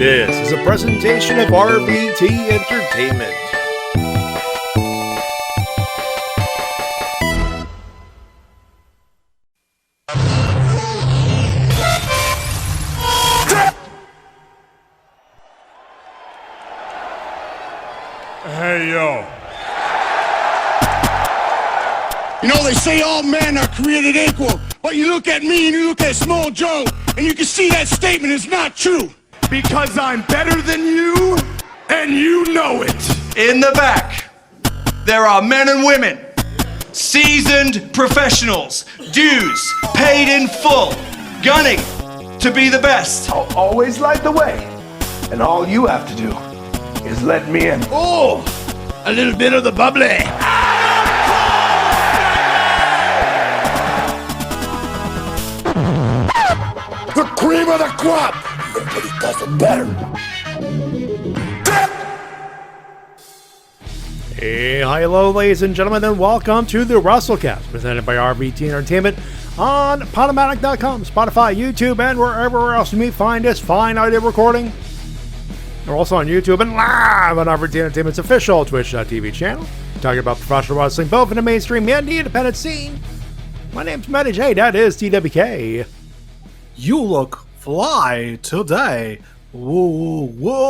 This is a presentation of RVT Entertainment. Hey, yo. You know, they say all men are created equal, but you look at me and you look at Small Joe, and you can see that statement is not true. Because I'm better than you, and you know it. In the back, there are men and women, seasoned professionals, dues paid in full, gunning to be the best. I'll always light the way, and all you have to do is let me in. Oh, a little bit of the bubbly. The cream of the crop. Nobody does it better. Hey, hello, ladies and gentlemen, and welcome to the Wrestle-Cast, presented by RVT Entertainment on Podomatic.com, Spotify, YouTube, and wherever else you may find this fine audio recording. We're also on YouTube and live on RVT Entertainment's official Twitch.tv channel, talking about professional wrestling, both in the mainstream and the independent scene. My name's Matty J, that is TWK. You look fly today. Whoa, whoa.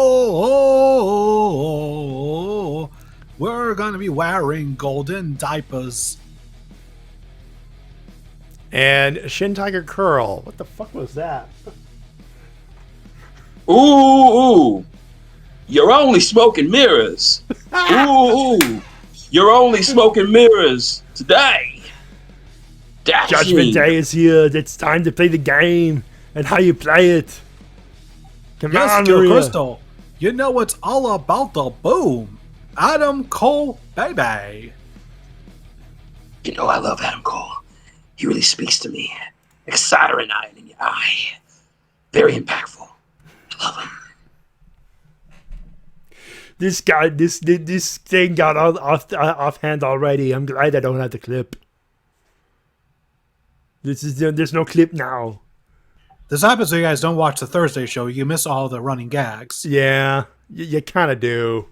We're gonna be wearing golden diapers. And Shintigercurl. What the fuck was that? Ooh, you're only smoking mirrors. Ooh, you're only smoking mirrors today. Judgment Day is here. It's time to play the game and how you play it. Come on, Joe Maria. Crystal. You know it's all about the boom. Adam Cole, baby. You know I love Adam Cole. He really speaks to me. Like a soldering iron in your eye. Very impactful. I love him. This guy, this thing got offhand already. I'm glad I don't have the clip. There's no clip now. This happens if you guys don't watch the Thursday show. You miss all the running gags. Yeah, you kind of do.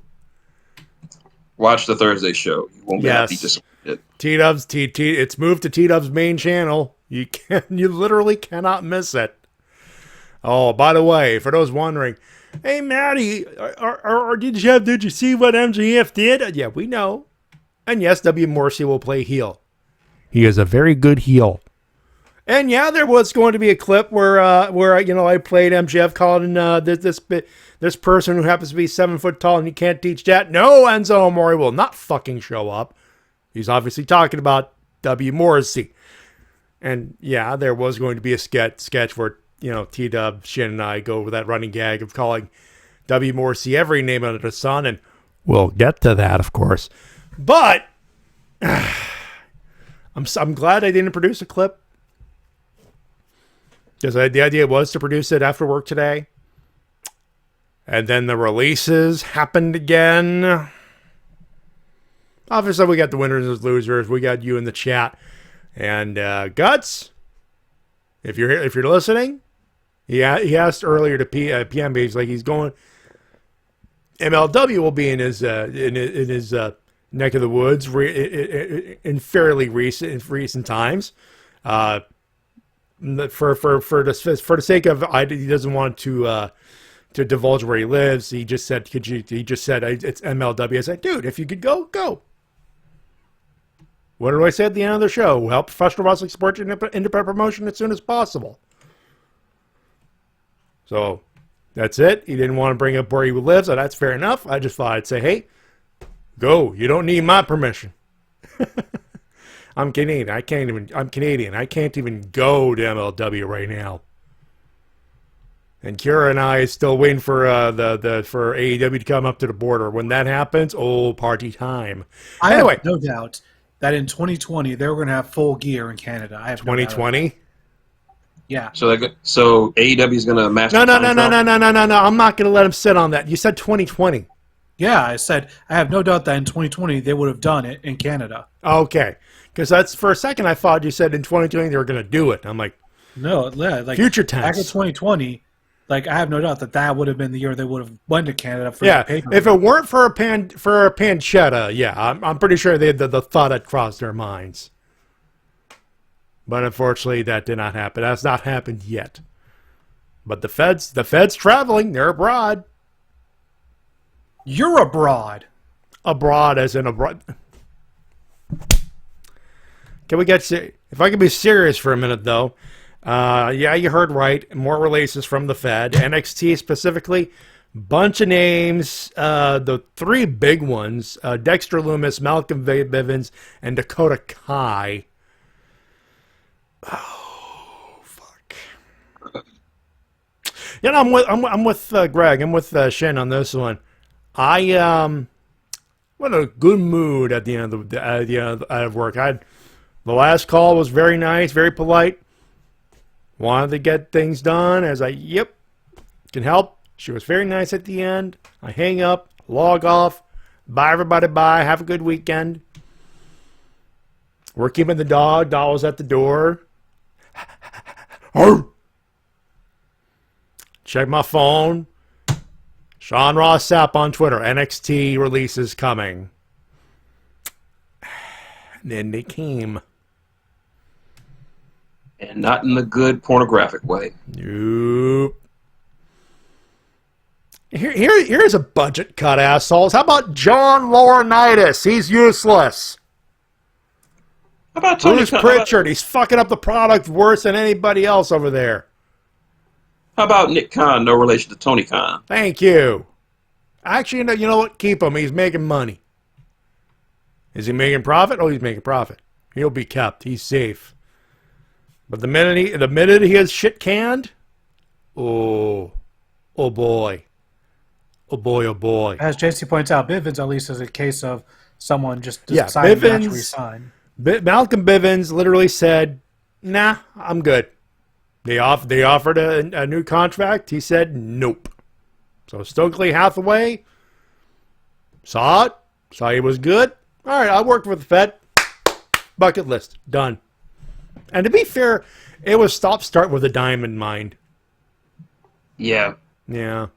Watch the Thursday show. You won't be disappointed. T-Dubs, it's moved to T-Dubs' main channel. You literally cannot miss it. Oh, by the way, for those wondering, hey Matty, did you see what MJF did? Yeah, we know. And yes, W. Morrissey will play heel. He is a very good heel. And yeah, there was going to be a clip where I played MJF calling this person who happens to be 7 foot tall and you can't teach that. No, Enzo Amore will not fucking show up. He's obviously talking about W. Morrissey. And yeah, there was going to be a sketch where T-Dub, Shin, and I go over that running gag of calling W. Morrissey every name under the sun, and we'll get to that, of course. But I'm glad I didn't produce a clip. Because the idea was to produce it after work today. And then the releases happened again. Obviously, we got the winners and losers. We got you in the chat. And Guts, if you're listening, he asked earlier to PM. He's like, he's going. MLW will be in his neck of the woods in fairly recent times. For the sake of he doesn't want to divulge where he lives. He just said, he just said it's MLW. I said, dude, if you could go. What do I say at the end of the show? Help professional wrestling support your independent promotion as soon as possible. So that's it. He didn't want to bring up where he lives, so that's fair enough. I just thought I'd say, hey, go. You don't need my permission. I'm Canadian. I can't even go to MLW right now. And Kira and I is still waiting for for AEW to come up to the border. When that happens, party time. I have no doubt that in 2020 they were going to have full gear in Canada. I have 2020. Yeah. So AEW is going to match. No. I'm not going to let him sit on that. You said 2020. Yeah, I said I have no doubt that in 2020 they would have done it in Canada. Okay. Because that's, for a second, I thought you said in 2020 they were going to do it. I'm like, no, like future tense. Back in 2020, Like, I have no doubt that would have been the year they would have went to Canada for Yeah, the pay-per-view. if it weren't for a pancetta, yeah, I'm pretty sure the thought had crossed their minds. But unfortunately, that did not happen. That's not happened yet. But the feds traveling, they're abroad. You're abroad. Abroad as in abroad. Can we get if I can be serious for a minute though? Yeah, you heard right. More releases from the Fed. NXT specifically. Bunch of names. The three big ones. Dexter Lumis, Malcolm Bivens, and Dakota Kai. Oh, fuck. Yeah, no, I'm with Greg. I'm with Shin on this one. What a good mood at the end of work. The last call was very nice, very polite. Wanted to get things done as yep, can help. She was very nice at the end. I hang up, log off. Bye, everybody, bye. Have a good weekend. We're keeping the dog. Doll was at the door. Check my phone. Sean Ross Sapp on Twitter. NXT releases coming. And then they came. And not in the good pornographic way. Nope. Here's a budget cut, assholes. How about John Laurinaitis? He's useless. How about Tony Bruce Pritchard? He's fucking up the product worse than anybody else over there. How about Nick Khan? No relation to Tony Khan. Thank you. Actually, you know what? Keep him. He's making money. Is he making profit? Oh, he's making profit. He'll be kept. He's safe. But the minute he has shit canned, oh boy. Oh boy, oh boy. As JC points out, Bivens at least is a case of someone just deciding not to resign. Malcolm Bivens literally said, nah, I'm good. They offered a new contract. He said nope. So Stokely Hathaway saw he was good. All right, I worked with the Fed. Bucket list. Done. And to be fair, it was stop-start with a diamond mine. Yeah. Yeah.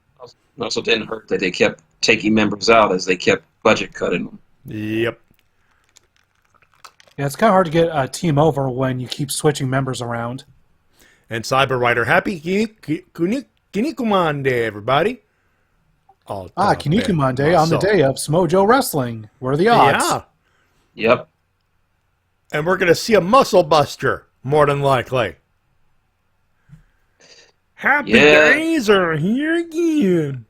Also didn't hurt that they kept taking members out as they kept budget cutting them. Yep. Yeah, it's kind of hard to get a team over when you keep switching members around. And Cyber Rider, happy Kinnikuman Day, everybody. Kinnikuman Day on the day of Smojo Wrestling. What are the odds? Yeah. Yep. And we're going to see a muscle buster, more than likely. Happy days are here again.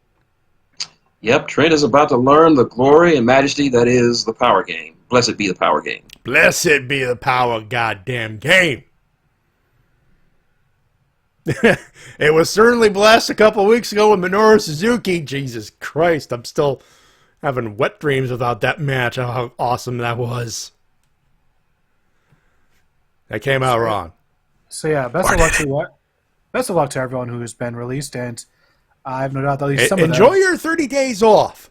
Yep, Trent is about to learn the glory and majesty that is the power game. Blessed be the power game. Blessed be the power goddamn game. It was certainly blessed a couple weeks ago with Minoru Suzuki. Jesus Christ, I'm still having wet dreams about that match. How awesome that was. That came out wrong. So yeah, best of luck to everyone who has been released, and I have no doubt that at least some of them. Enjoy your 30 days off.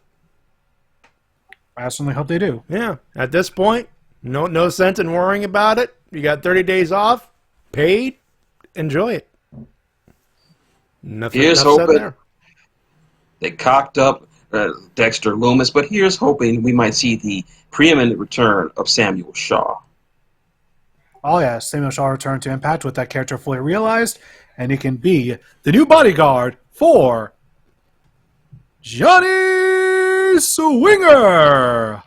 I certainly hope they do. Yeah, at this point, no sense in worrying about it. You got 30 days off, paid, enjoy it. Here's hoping they cocked up Dexter Lumis, but here's hoping we might see the preeminent return of Samuel Shaw. Oh yeah, Samuel Shaw returned to Impact with that character fully realized, and he can be the new bodyguard for Johnny Swinger.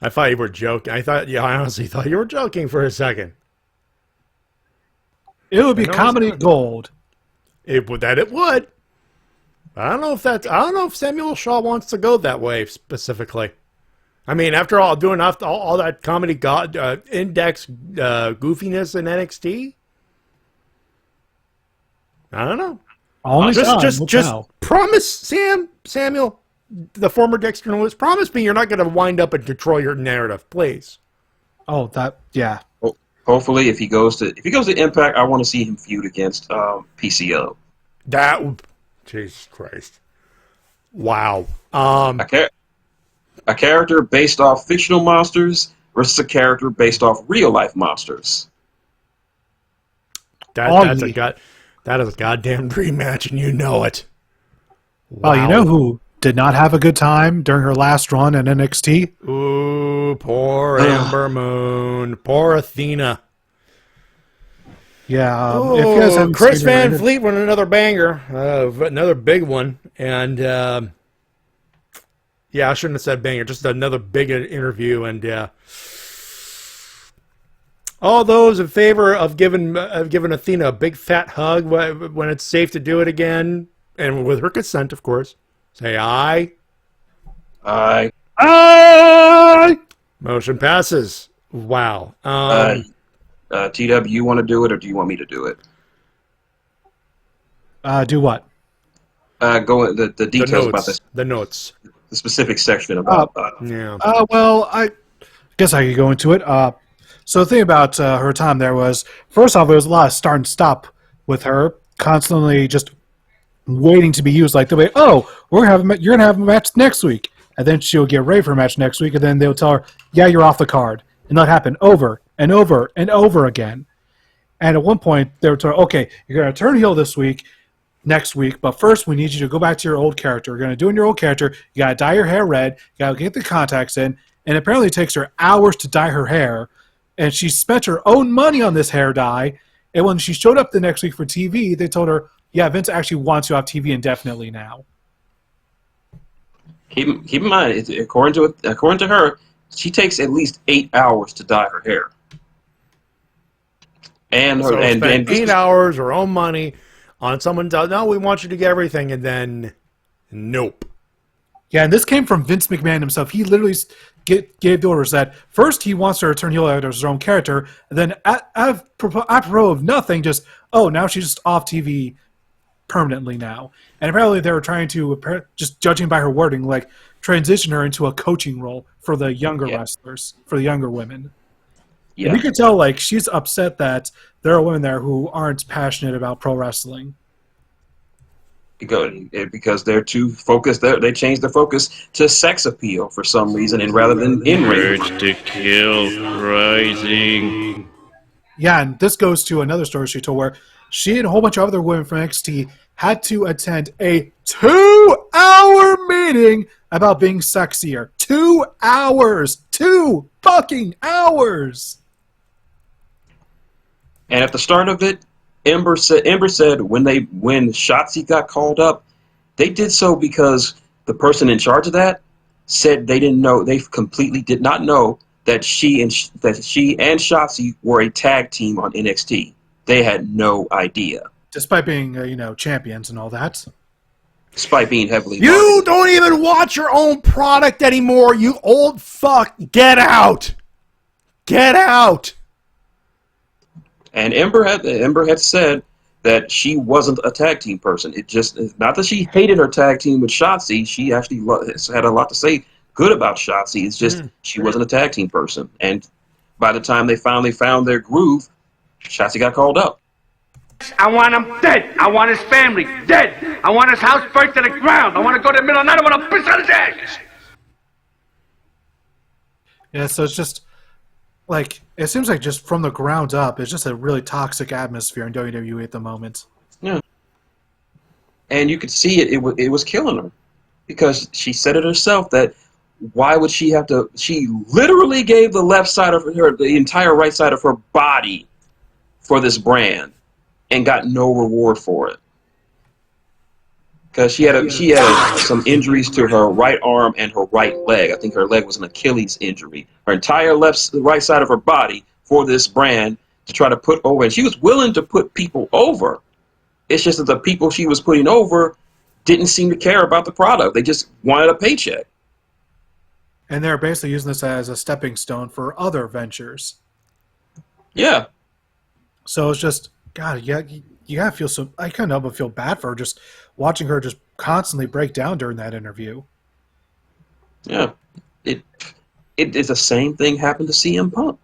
I thought you were joking. I honestly thought you were joking for a second. It would be comedy gold. It would. I don't know if Samuel Shaw wants to go that way specifically. I mean, after all, doing all that comedy index goofiness in NXT, I don't know. Just promise Samuel, the former Dexter Lewis, promise me you're not going to wind up and control your narrative, please. Oh, yeah. Hopefully, if he goes to Impact, I want to see him feud against PCO. Jesus Christ! Wow. A character based off fictional monsters versus a character based off real life monsters. That's That is a goddamn dream match, and you know it. Wow. You know who did not have a good time during her last run in NXT? Ooh, poor Ember Moon. Poor Athena. Yeah. If you guys haven't Chris seen her Van Fleet won another banger, another big one. And, yeah, I shouldn't have said banger, just another big interview. And, all those in favor of giving Athena a big fat hug when it's safe to do it again, and with her consent, of course, say aye. Aye. Aye! Motion passes. Wow. TW, you want to do it, or do you want me to do it? Do what? Go the details about this. The notes. The specific section about. Yeah. Well, I guess I could go into it. So the thing about her time there was, first off, there was a lot of start and stop with her, constantly just waiting to be used. Like the way, oh, you're gonna have a match next week, and then she'll get ready for a match next week, and then they'll tell her, yeah, you're off the card, and that'll happen over and over and over again. And at one point, they were told, okay, you're gonna turn heel next week, but first we need you to go back to your old character. We're gonna do in your old character. You gotta dye your hair red. You gotta get the contacts in, and apparently it takes her hours to dye her hair. And she spent her own money on this hair dye. And when she showed up the next week for TV, they told her, yeah, Vince actually wants you off TV indefinitely now. Keep in mind, according to her, she takes at least 8 hours to dye her hair. And So and 8 hours, her own money, on someone tells, no, we want you to get everything, and then, nope. Yeah, and this came from Vince McMahon himself. He literally gave the orders that first he wants her to turn heel as her own character, and then apropos of nothing, just, oh, now she's just off TV permanently now. And apparently they were trying to, just judging by her wording, like transition her into a coaching role for the younger wrestlers, for the younger women. Yeah. And you can tell, like, she's upset that there are women there who aren't passionate about pro wrestling. Because they're too focused. They changed their focus to sex appeal for some reason, and rather than in-ring. Urge to kill rising. Yeah, and this goes to another story she told where she and a whole bunch of other women from NXT had to attend a 2-hour meeting about being sexier. 2 hours! 2 fucking hours! And at the start of it, Ember said when Shotzi got called up, they did so because the person in charge of that said they completely did not know that she and Shotzi were a tag team on NXT. They had no idea. Despite being champions and all that. Despite being heavily You marketed. don't even watch your own product anymore, you old fuck. Get out. Get out. And Ember had said that she wasn't a tag team person. It just, not that she hated her tag team with Shotzi. She actually had a lot to say good about Shotzi. It's just she wasn't a tag team person. And by the time they finally found their groove, Shotzi got called up. I want him dead. I want his family dead. I want his house burnt to the ground. I want to go to the middle of the night. I want to piss on his ass. Yeah, so it's just like, it seems like just from the ground up, it's just a really toxic atmosphere in WWE at the moment. Yeah. And you could see it was killing her. Because she said it herself that why would she have to, she literally gave the left side of the entire right side of her body for this brand and got no reward for it. Because she had some injuries to her right arm and her right leg. I think her leg was an Achilles injury. Her entire right side of her body for this brand to try to put over. And she was willing to put people over. It's just that the people she was putting over didn't seem to care about the product. They just wanted a paycheck. And they're basically using this as a stepping stone for other ventures. Yeah. So it's just, God, you gotta feel so. I couldn't help but feel bad for her, just watching her just constantly break down during that interview. Yeah, it is the same thing happened to CM Punk.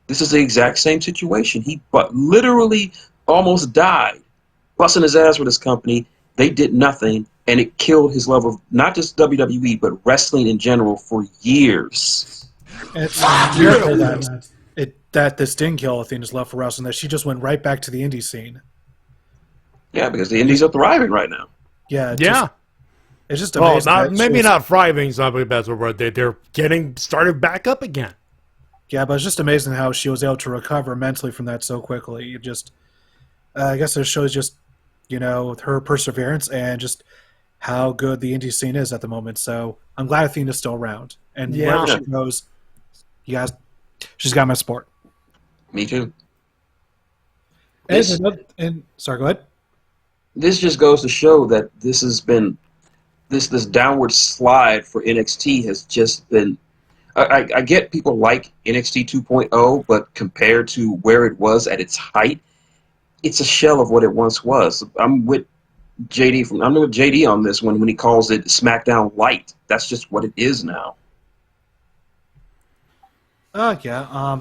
This is the exact same situation. He literally almost died, busting his ass with his company. They did nothing, and it killed his love of not just WWE but wrestling in general for years. It's miracle that this didn't kill Athena's love for wrestling, that she just went right back to the indie scene. Yeah, because the indies are thriving right now. Yeah. Yeah. It's just Well, amazing. maybe not thriving, something that's the word. They're getting started back up again. Yeah, but it's just amazing how she was able to recover mentally from that so quickly. It just, I guess it shows just, her perseverance and just how good the indie scene is at the moment. So I'm glad Athena's still around. And wherever she goes, she's got my support. Me too. And sorry, go ahead. This just goes to show that this has been this downward slide for NXT has just been. I get people like NXT 2.0, but compared to where it was at its height, it's a shell of what it once was. I'm with JD on this one when he calls it SmackDown Light. That's just what it is now. Yeah.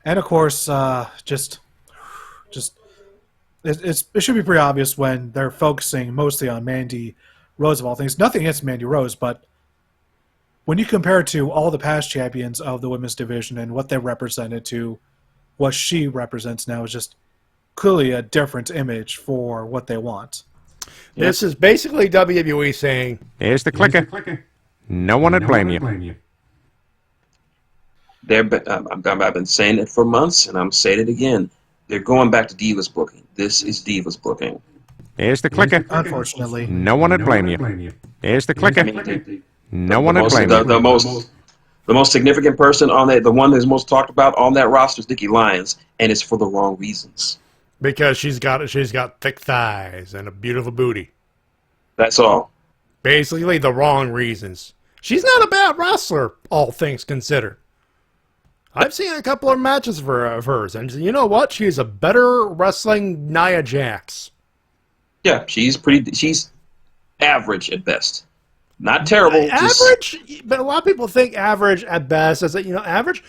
And of course, it should be pretty obvious when they're focusing mostly on Mandy Rose of all things. Nothing against Mandy Rose, but when you compare it to all the past champions of the women's division and what they represented to what she represents now, is just clearly a different image for what they want. This is basically WWE saying, "Here's the clicker. No one would blame you." I've been saying it for months, and I'm saying it again. They're going back to Divas booking. This is Divas booking. Here's the clicker. Unfortunately, no one would blame you. Here's the clicker. No one would blame you. The most significant person on that, the one that's most talked about on that roster is Nikki Lyons, and it's for the wrong reasons. Because she's got thick thighs and a beautiful booty. That's all. Basically, the wrong reasons. She's not a bad wrestler, all things considered. I've seen a couple of matches of hers, and you know what? She's a better wrestling Nia Jax. Yeah, she's average at best. Not terrible. Average, but a lot of people think average at best as average.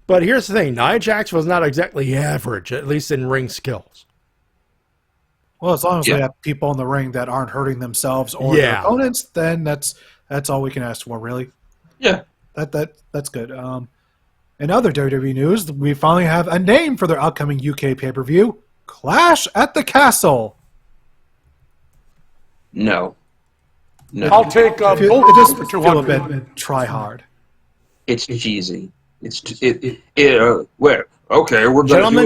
But here's the thing: Nia Jax was not exactly average, at least in ring skills. Well, as long as they have people in the ring that aren't hurting themselves or their opponents, then that's all we can ask for, really. Yeah, that's good. In other WWE news, we finally have a name for their upcoming UK pay-per-view: Clash at the Castle. No. I'll take both it does for feel 200. a bit try hard. It's cheesy. Where? Okay, we're gentlemen.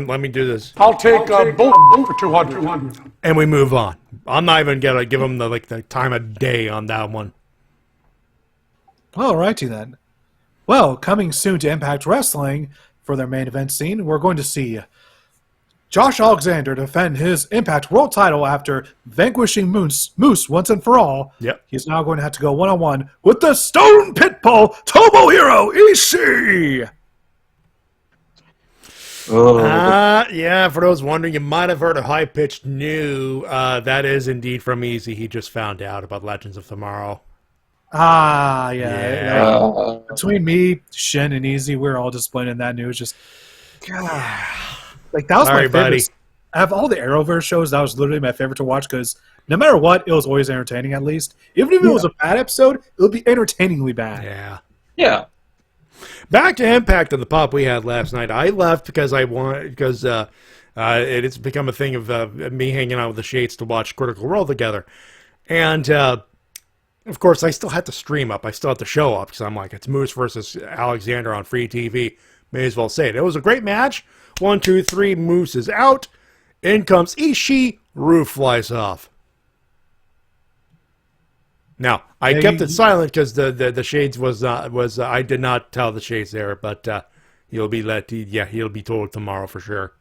Let me do this. I'll take both for 200. And we move on. I'm not even gonna give them the time of day on that one. All righty then. Well, coming soon to Impact Wrestling for their main event scene, we're going to see Josh Alexander defend his Impact World title after vanquishing Moose once and for all. Yep. He's now going to have to go one-on-one with the Stone Pitbull Tomohiro Ishii. Yeah, for those wondering, you might have heard a high-pitched new. That is indeed from Easy. He just found out about Legends of Tomorrow. Yeah. Between me, Shin, and Easy, we're all disappointed in that news. Just, that was my favorite. Buddy. Out of all the Arrowverse shows, that was literally my favorite to watch because no matter what, it was always entertaining at least. Even if it was a bad episode, it would be entertainingly bad. Yeah. Back to Impact and the pop we had last night. I left because it's become a thing of me hanging out with the Shades to watch Critical Role together. And, of course, I still had to stream up. I still had to show up because I'm like, it's Moose versus Alexander on free TV. May as well say it. It was a great match. 1, 2, 3, Moose is out. In comes Ishii. Roof flies off. Now, I kept it silent because the Shades was I did not tell the Shades there, but he'll be told tomorrow for sure.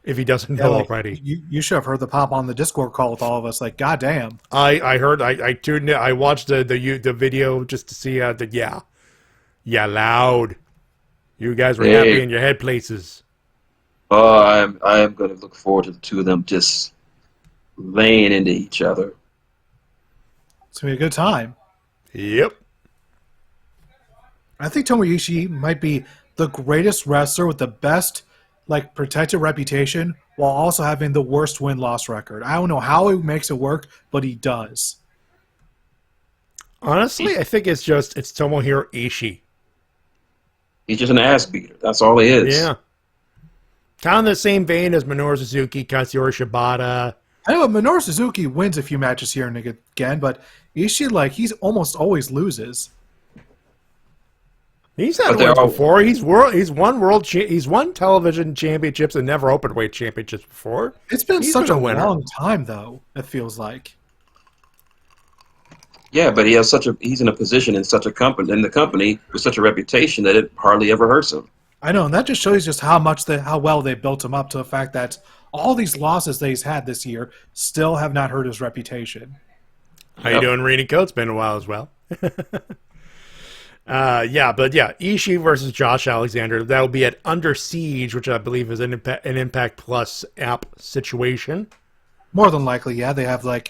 If he doesn't know already. You should have heard the pop on the Discord call with all of us. Like, goddamn. I heard. I tuned in. I watched the video just to see loud. You guys were happy in your head places. I am going to look forward to the two of them just laying into each other. It's going to be a good time. Yep. I think Tomohiro Ishii might be the greatest wrestler with the best protected reputation while also having the worst win-loss record. I don't know how he makes it work, but he does. Honestly, I think it's Tomohiro Ishii. He's just an ass beater. That's all he is. Yeah. Kind of the same vein as Minoru Suzuki, Katsuyori Shibata. I know Minoru Suzuki wins a few matches here and again, but Ishii, he's almost always loses. He's had wins before. He's won television championships and never openweight championships before. It's been such a long time, though. It feels like. Yeah, but he's in a position in such a company, in the company with such a reputation that it hardly ever hurts him. I know, and that just shows just how well they built him up to the fact that all these losses that he's had this year still have not hurt his reputation. How you doing, Rini Coates? Been a while as well. Ishii versus Josh Alexander. That'll be at Under Siege, which I believe is an Impact Plus app situation. More than likely, yeah. They have an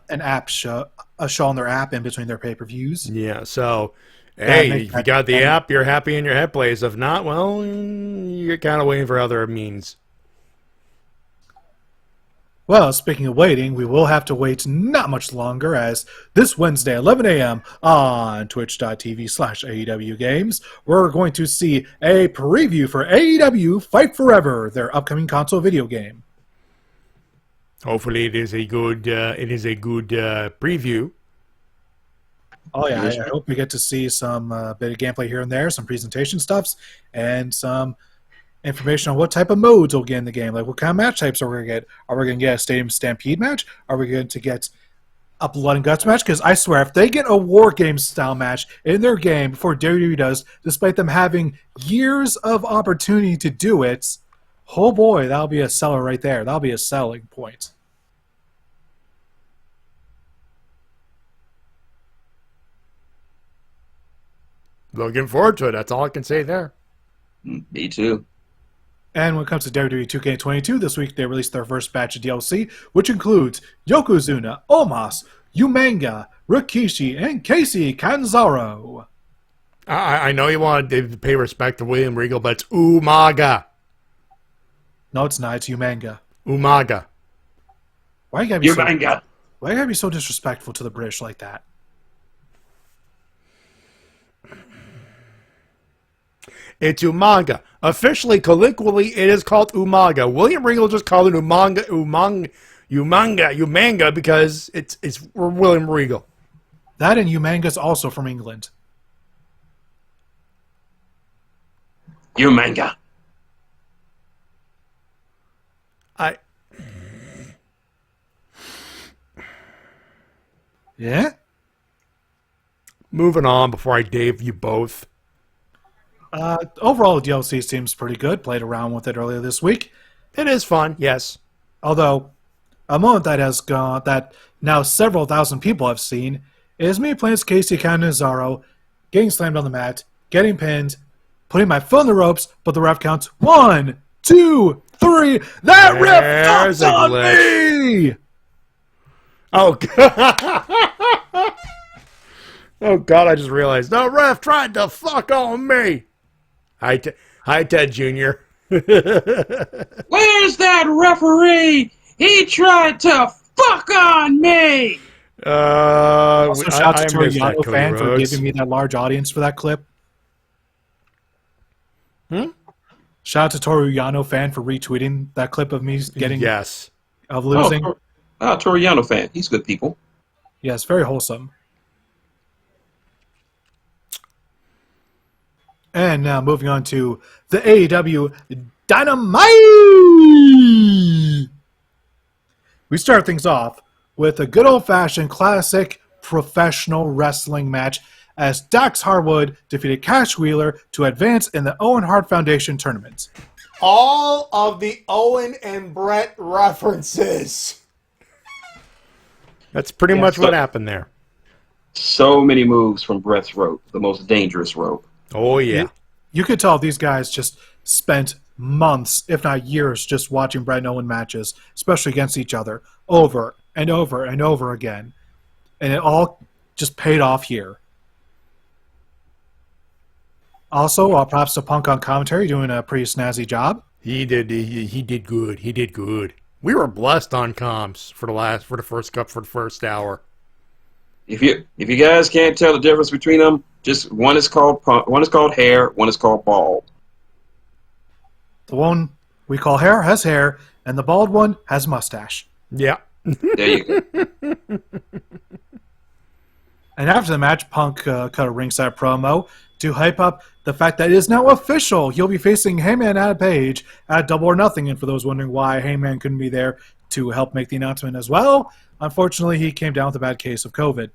app show on their app in between their pay-per-views. Yeah, so hey, if you got the app, you're happy in your head plays. If not, well, you're kind of waiting for other means. Well, speaking of waiting, we will have to wait not much longer, as this Wednesday, 11 a.m. on twitch.tv/AEW Games, we're going to see a preview for AEW Fight Forever, their upcoming console video game. Hopefully it is a good preview. Oh yeah, I hope we get to see some bit of gameplay here and there, some presentation stuffs, and some information on what type of modes we'll get in the game. Like what kind of match types are we going to get? Are we going to get a Stadium Stampede match? Are we going to get a Blood and Guts match? Because I swear, if they get a War Games style match in their game before WWE does, despite them having years of opportunity to do it, oh boy, that'll be a seller right there. That'll be a selling point. Looking forward to it. That's all I can say there. Me too. And when it comes to WWE 2K22, this week they released their first batch of DLC, which includes Yokozuna, Omos, Umanga, Rikishi, and Casey Canzaro. I know you want to pay respect to William Regal, but it's Umaga. No, it's not. It's Umanga. Umaga. Why you gotta be Umanga. Why you gotta be so disrespectful to the British like that? It's Umaga. Officially, colloquially, it is called Umaga. William Regal just called it Umanga because it's William Regal. That and Umanga's also from England. Umanga. Yeah? Moving on before I Dave you both. Overall, the DLC seems pretty good. Played around with it earlier this week. It is fun, yes. Although, a moment that has gone, that now several thousand people have seen, is me playing as Casey Canizaro, getting slammed on the mat, getting pinned, putting my foot in the ropes, but the ref counts 1, 2, 3. That ref counts on me! Oh, God. Oh, God, I just realized. The ref tried to fuck on me. Hi, Ted Jr. Where's that referee? He tried to fuck on me! Also, shout out to Toriano fan for giving me that large audience for that clip. Shout out to Toriano fan for retweeting that clip of me getting of losing. Toriano fan. He's good people. Yes, very wholesome. And now moving on to the AEW Dynamite! We start things off with a good old-fashioned classic professional wrestling match as Dax Harwood defeated Cash Wheeler to advance in the Owen Hart Foundation tournament. All of the Owen and Brett references. That's pretty much what happened there. So many moves from Brett's rope, the most dangerous rope. Oh, yeah. You could tell these guys just spent months, if not years, just watching Brett and Owen matches, especially against each other, over and over and over again. And it all just paid off here. Also, props to Punk on commentary, doing a pretty snazzy job. He did good. He did good. We were blessed on comms for the first hour. If you guys can't tell the difference between them, just one is called hair, one is called bald. The one we call hair has hair, and the bald one has mustache. Yeah. There you go. And after the match, Punk cut a ringside promo to hype up the fact that it is now official. He'll be facing Heyman Adam Page at Double or Nothing. And for those wondering why Heyman couldn't be there to help make the announcement as well, unfortunately, he came down with a bad case of COVID.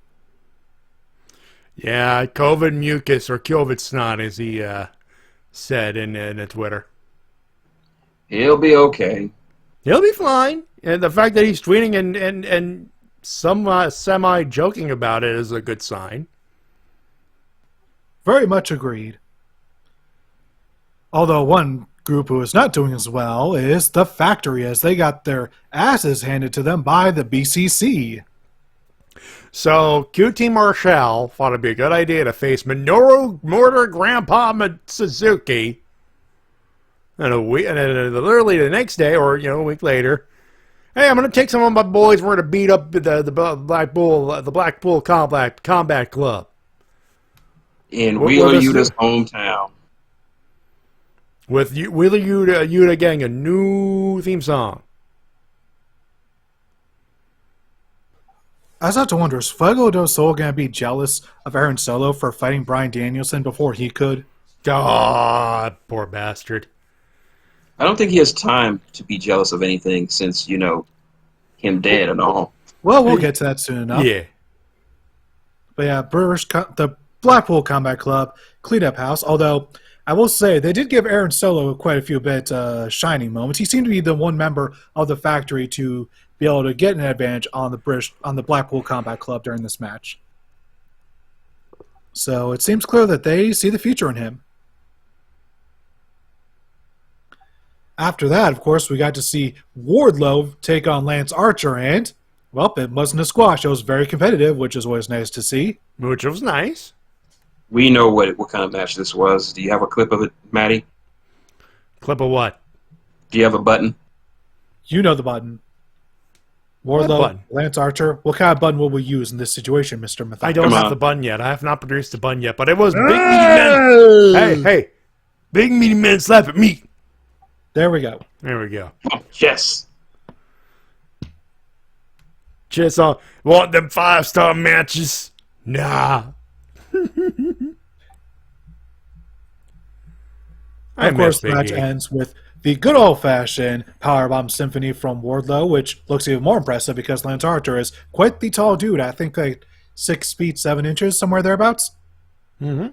Yeah, COVID mucus or COVID snot, as he said in Twitter. He'll be okay. He'll be fine. And the fact that he's tweeting and some semi-joking about it is a good sign. Very much agreed. Although one group who is not doing as well is The Factory, as they got their asses handed to them by the BCC. So, QT Marshall thought it'd be a good idea to face Minoru Mortar Grandpa Suzuki. And literally the next day, or a week later, hey, I'm going to take some of my boys. We're going to beat up the Blackpool Combat Club. In Wheeler Yuta's hometown. With Wheeler Yuta getting a new theme song. I start to wonder, is Fuego del Sol going to be jealous of Aaron Solo for fighting Bryan Danielson before he could? God, poor bastard. I don't think he has time to be jealous of anything since, him dead and all. Well, we'll get to that soon enough. Yeah. But yeah, the Blackpool Combat Club cleaned up house, although I will say they did give Aaron Solo quite a few shining moments. He seemed to be the one member of the Factory to be able to get an advantage on the Blackpool Combat Club during this match. So it seems clear that they see the future in him. After that, of course, we got to see Wardlow take on Lance Archer, and, well, it wasn't a squash. It was very competitive, which is always nice to see. Which was nice. We know what kind of match this was. Do you have a clip of it, Matty? Clip of what? Do you have a button? You know the button. Wardlow, button? Lance Archer. What kind of button will we use in this situation, Mr. Matthias? I don't have the button yet. I have not produced the button yet, but it was Big Meaty Men. Hey. Big Meaty Men slap at me. There we go. There we go. Oh, yes. Just want them 5-star matches? Nah. Of course, the match ends with the good old-fashioned Powerbomb Symphony from Wardlow, which looks even more impressive because Lance Archer is quite the tall dude. I think like 6 feet 7 inches, somewhere thereabouts. Mm-hmm.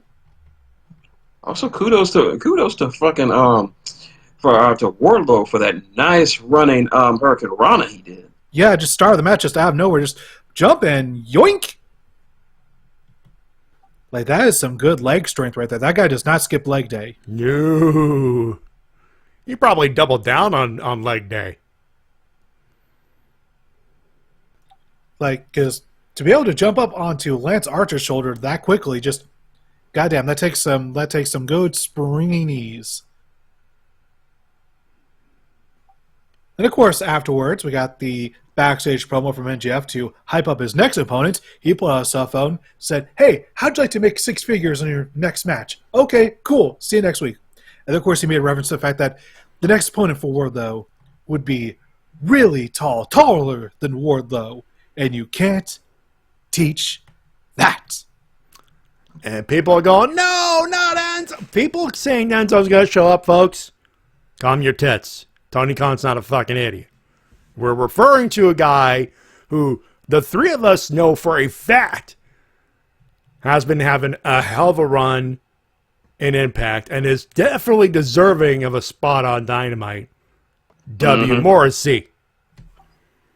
Also, kudos to fucking to Wardlow for that nice running Hurricane Rana he did. Yeah, just started the match just out of nowhere, just jump and yoink. Like, that is some good leg strength right there. That guy does not skip leg day. No. He probably doubled down on leg day. Like, because to be able to jump up onto Lance Archer's shoulder that quickly, just, goddamn, that takes some good springy knees. And of course, afterwards, we got the backstage promo from MJF to hype up his next opponent. He pulled out a cell phone, said, "Hey, how'd you like to make 6 figures in your next match?" "Okay, cool. See you next week." And of course, he made a reference to the fact that the next opponent for Wardlow would be really tall, taller than Wardlow. And you can't teach that. And people are going, "No, not Enzo." People saying Enzo's going to show up, folks. Calm your tits. Tony Khan's not a fucking idiot. We're referring to a guy who the three of us know for a fact has been having a hell of a run in Impact and is definitely deserving of a spot on Dynamite. W. Morrissey.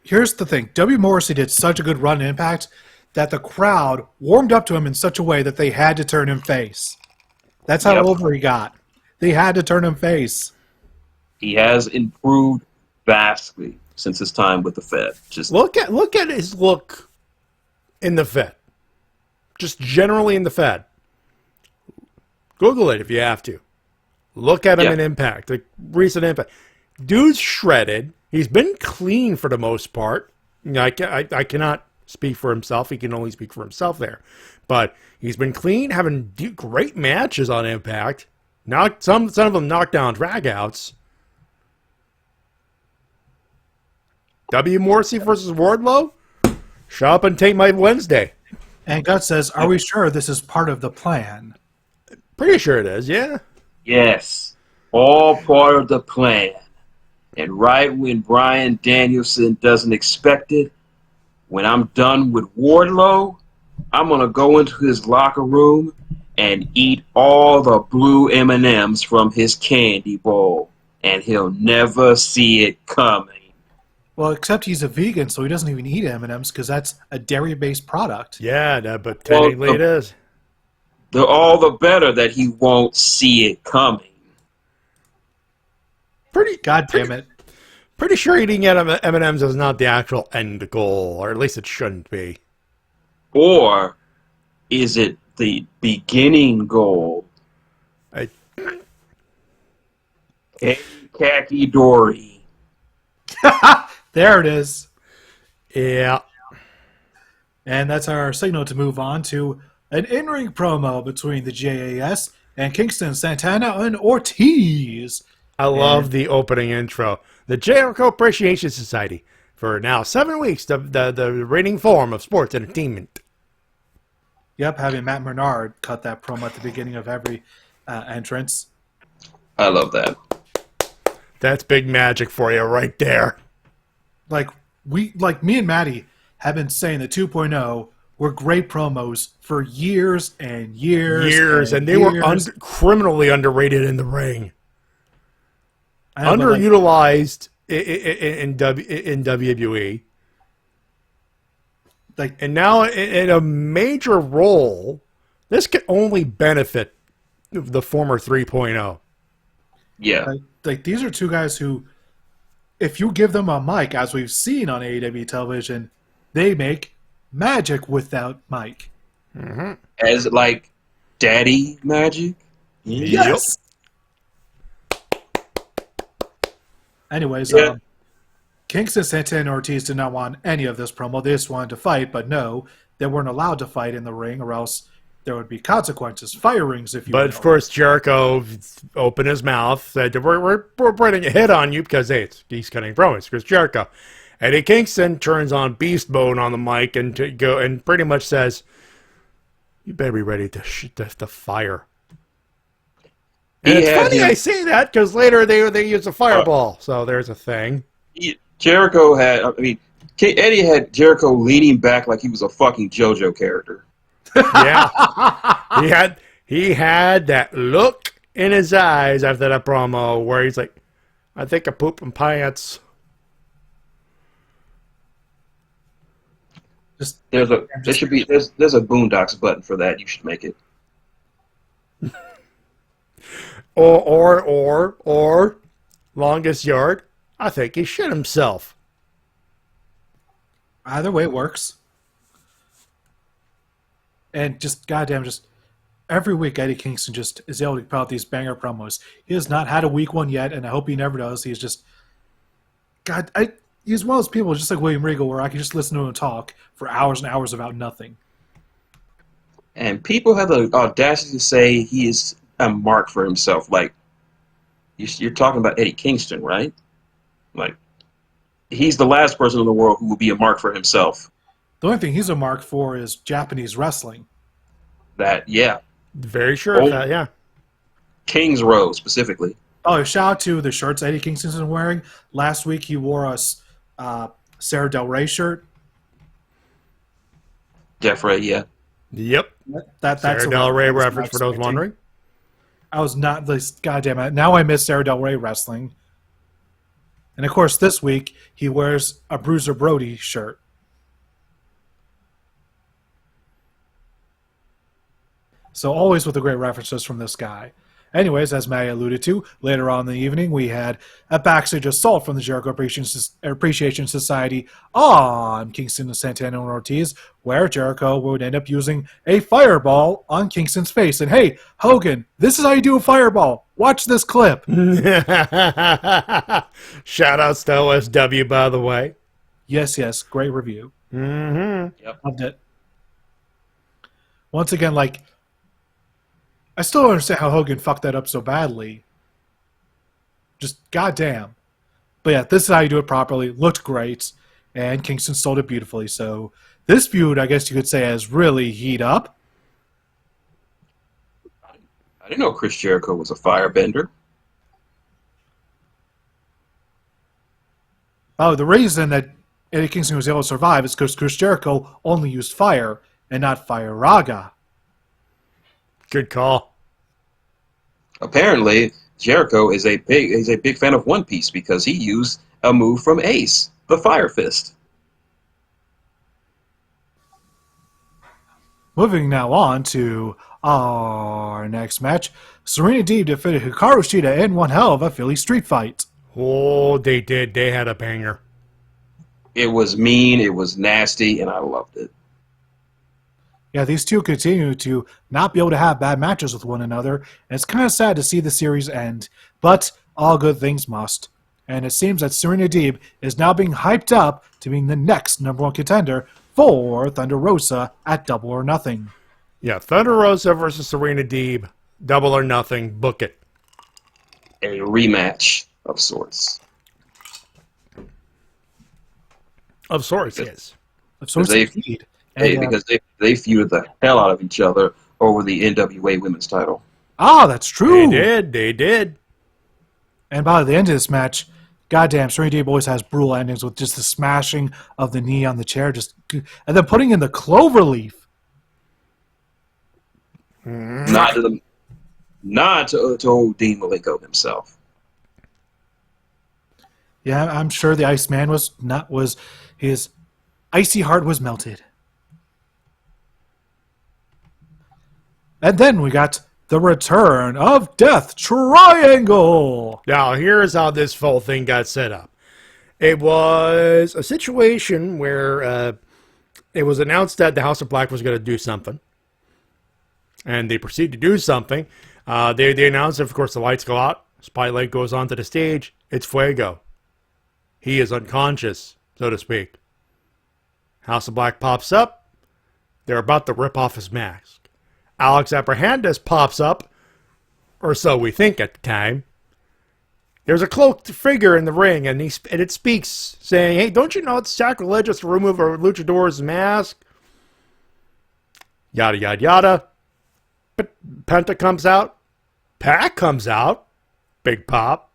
Here's the thing. W. Morrissey did such a good run in Impact that the crowd warmed up to him in such a way that they had to turn him face. That's how over he got. They had to turn him face. He has improved vastly since his time with the Fed. Just look at his look in the Fed. Just generally in the Fed. Google it if you have to. Look at him in Impact, the recent Impact. Dude's shredded. He's been clean for the most part. I cannot speak for himself. He can only speak for himself there. But he's been clean, having great matches on Impact. Some of them knockdown dragouts. W. Morrissey versus Wardlow? Show up and take my Wednesday. And Gut says, are we sure this is part of the plan? Pretty sure it is, yeah. Yes. All part of the plan. And right when Bryan Danielson doesn't expect it, when I'm done with Wardlow, I'm going to go into his locker room and eat all the blue M&Ms from his candy bowl. And he'll never see it coming. Well, except he's a vegan, so he doesn't even eat M&Ms because that's a dairy-based product. Yeah, but technically it is. All the better that he won't see it coming. God damn it. Pretty sure eating M&Ms is not the actual end goal, or at least it shouldn't be. Or is it the beginning goal? Hey, Khaki Dory. There it is. Yeah. And that's our signal to move on to an in-ring promo between the JAS and Kingston, Santana, and Ortiz. I love the opening intro. The Jericho Appreciation Society. For now 7 weeks, the reigning form of sports entertainment. Yep, having Matt Menard cut that promo at the beginning of every entrance. I love that. That's big magic for you right there. Like me and Matty have been saying that 2.0 were great promos for years and years. And they were criminally underrated in the ring. Underutilized in WWE. And now in a major role, this could only benefit the former 3.0. Yeah. Like these are two guys who, if you give them a mic, as we've seen on AEW television, they make magic without mic. Mm-hmm. As like daddy magic? Yes. Anyways, Kingston, Santana, and Ortiz did not want any of this promo. They just wanted to fight, but no, they weren't allowed to fight in the ring, or else there would be consequences, firings, if you will. But of course, Jericho opened his mouth, said, "We're putting a hit on you because hey, he's cutting promos." Because Jericho, Eddie Kingston turns on beast mode on the mic and pretty much says, "You better be ready to fire." And it's funny I say that because later they use a fireball, so there's a thing. Jericho had, Eddie had Jericho leaning back like he was a fucking JoJo character. Yeah, he had that look in his eyes after that promo where he's like, "I think I'm pooping pants." There's a Boondocks button for that. You should make it. Or longest yard. I think he shit himself. Either way, it works. And just goddamn, just every week Eddie Kingston just is able to put out these banger promos. He has not had a weak one yet, and I hope he never does. He's just he's one of those people, just like William Regal, where I can just listen to him talk for hours and hours about nothing. And people have the audacity to say he is a mark for himself. Like, you're talking about Eddie Kingston, right? Like, he's the last person in the world who will be a mark for himself. The only thing he's a mark for is Japanese wrestling. That, yeah. Very sure of that, yeah. King's Row, specifically. Oh, shout out to the shirts Eddie Kingston's been wearing. Last week he wore a Sarah Del Rey shirt. Jeff Ray, yeah. Yep. That's Sarah Del Rey reference for those wondering. I was not this goddamn it. Now I miss Sarah Del Rey wrestling. And of course, this week he wears a Bruiser Brody shirt. So always with the great references from this guy. Anyways, as Matty alluded to, later on in the evening, we had a backstage assault from the Jericho Appreciation Society on Kingston, Santana, and Ortiz, where Jericho would end up using a fireball on Kingston's face. And hey, Hogan, this is how you do a fireball. Watch this clip. Shout outs to OSW, by the way. Yes, great review. Mm-hmm. Yep. Loved it. Once again, like, I still don't understand how Hogan fucked that up so badly. Just goddamn. But yeah, this is how you do it properly. Looked great. and Kingston sold it beautifully. So this feud, I guess you could say, has really heated up. I didn't know Chris Jericho was a firebender. Oh, the reason that Eddie Kingston was able to survive is because Chris Jericho only used fire and not fire raga. Good call. Apparently, Jericho is a big fan of One Piece because he used a move from Ace, the Fire Fist. Moving now on to our next match. Serena Deeb defeated Hikaru Shida in one hell of a Philly street fight. Oh, they did. They had a banger. It was mean, it was nasty, and I loved it. Yeah, these two continue to not be able to have bad matches with one another, and it's kind of sad to see the series end, but all good things must. And it seems that Serena Deeb is now being hyped up to being the next number one contender for Thunder Rosa at Double or Nothing. Yeah, Thunder Rosa versus Serena Deeb. Double or Nothing. Book it. A rematch of sorts. Of sorts, yes. Of sorts, indeed. Because they feuded the hell out of each other over the NWA Women's title. Ah, that's true. They did. And by the end of this match, goddamn, Serena Deeb always has brutal endings with just the smashing of the knee on the chair, and then putting in the clover leaf. Not to old Dean Malenko himself. Yeah, I'm sure the Iceman his icy heart was melted. And then we got the return of Death Triangle. Now, here's how this whole thing got set up. It was a situation where it was announced that the House of Black was going to do something. And they proceed to do something. They announced, of course, the lights go out. Spotlight goes onto the stage. It's Fuego. He is unconscious, so to speak. House of Black pops up. They're about to rip off his mask. Alex Abrahantes pops up, or so we think at the time. There's a cloaked figure in the ring, and it speaks, saying, "Hey, don't you know it's sacrilegious to remove a luchador's mask?" Yada, yada, yada. But Penta comes out. Pac comes out. Big pop.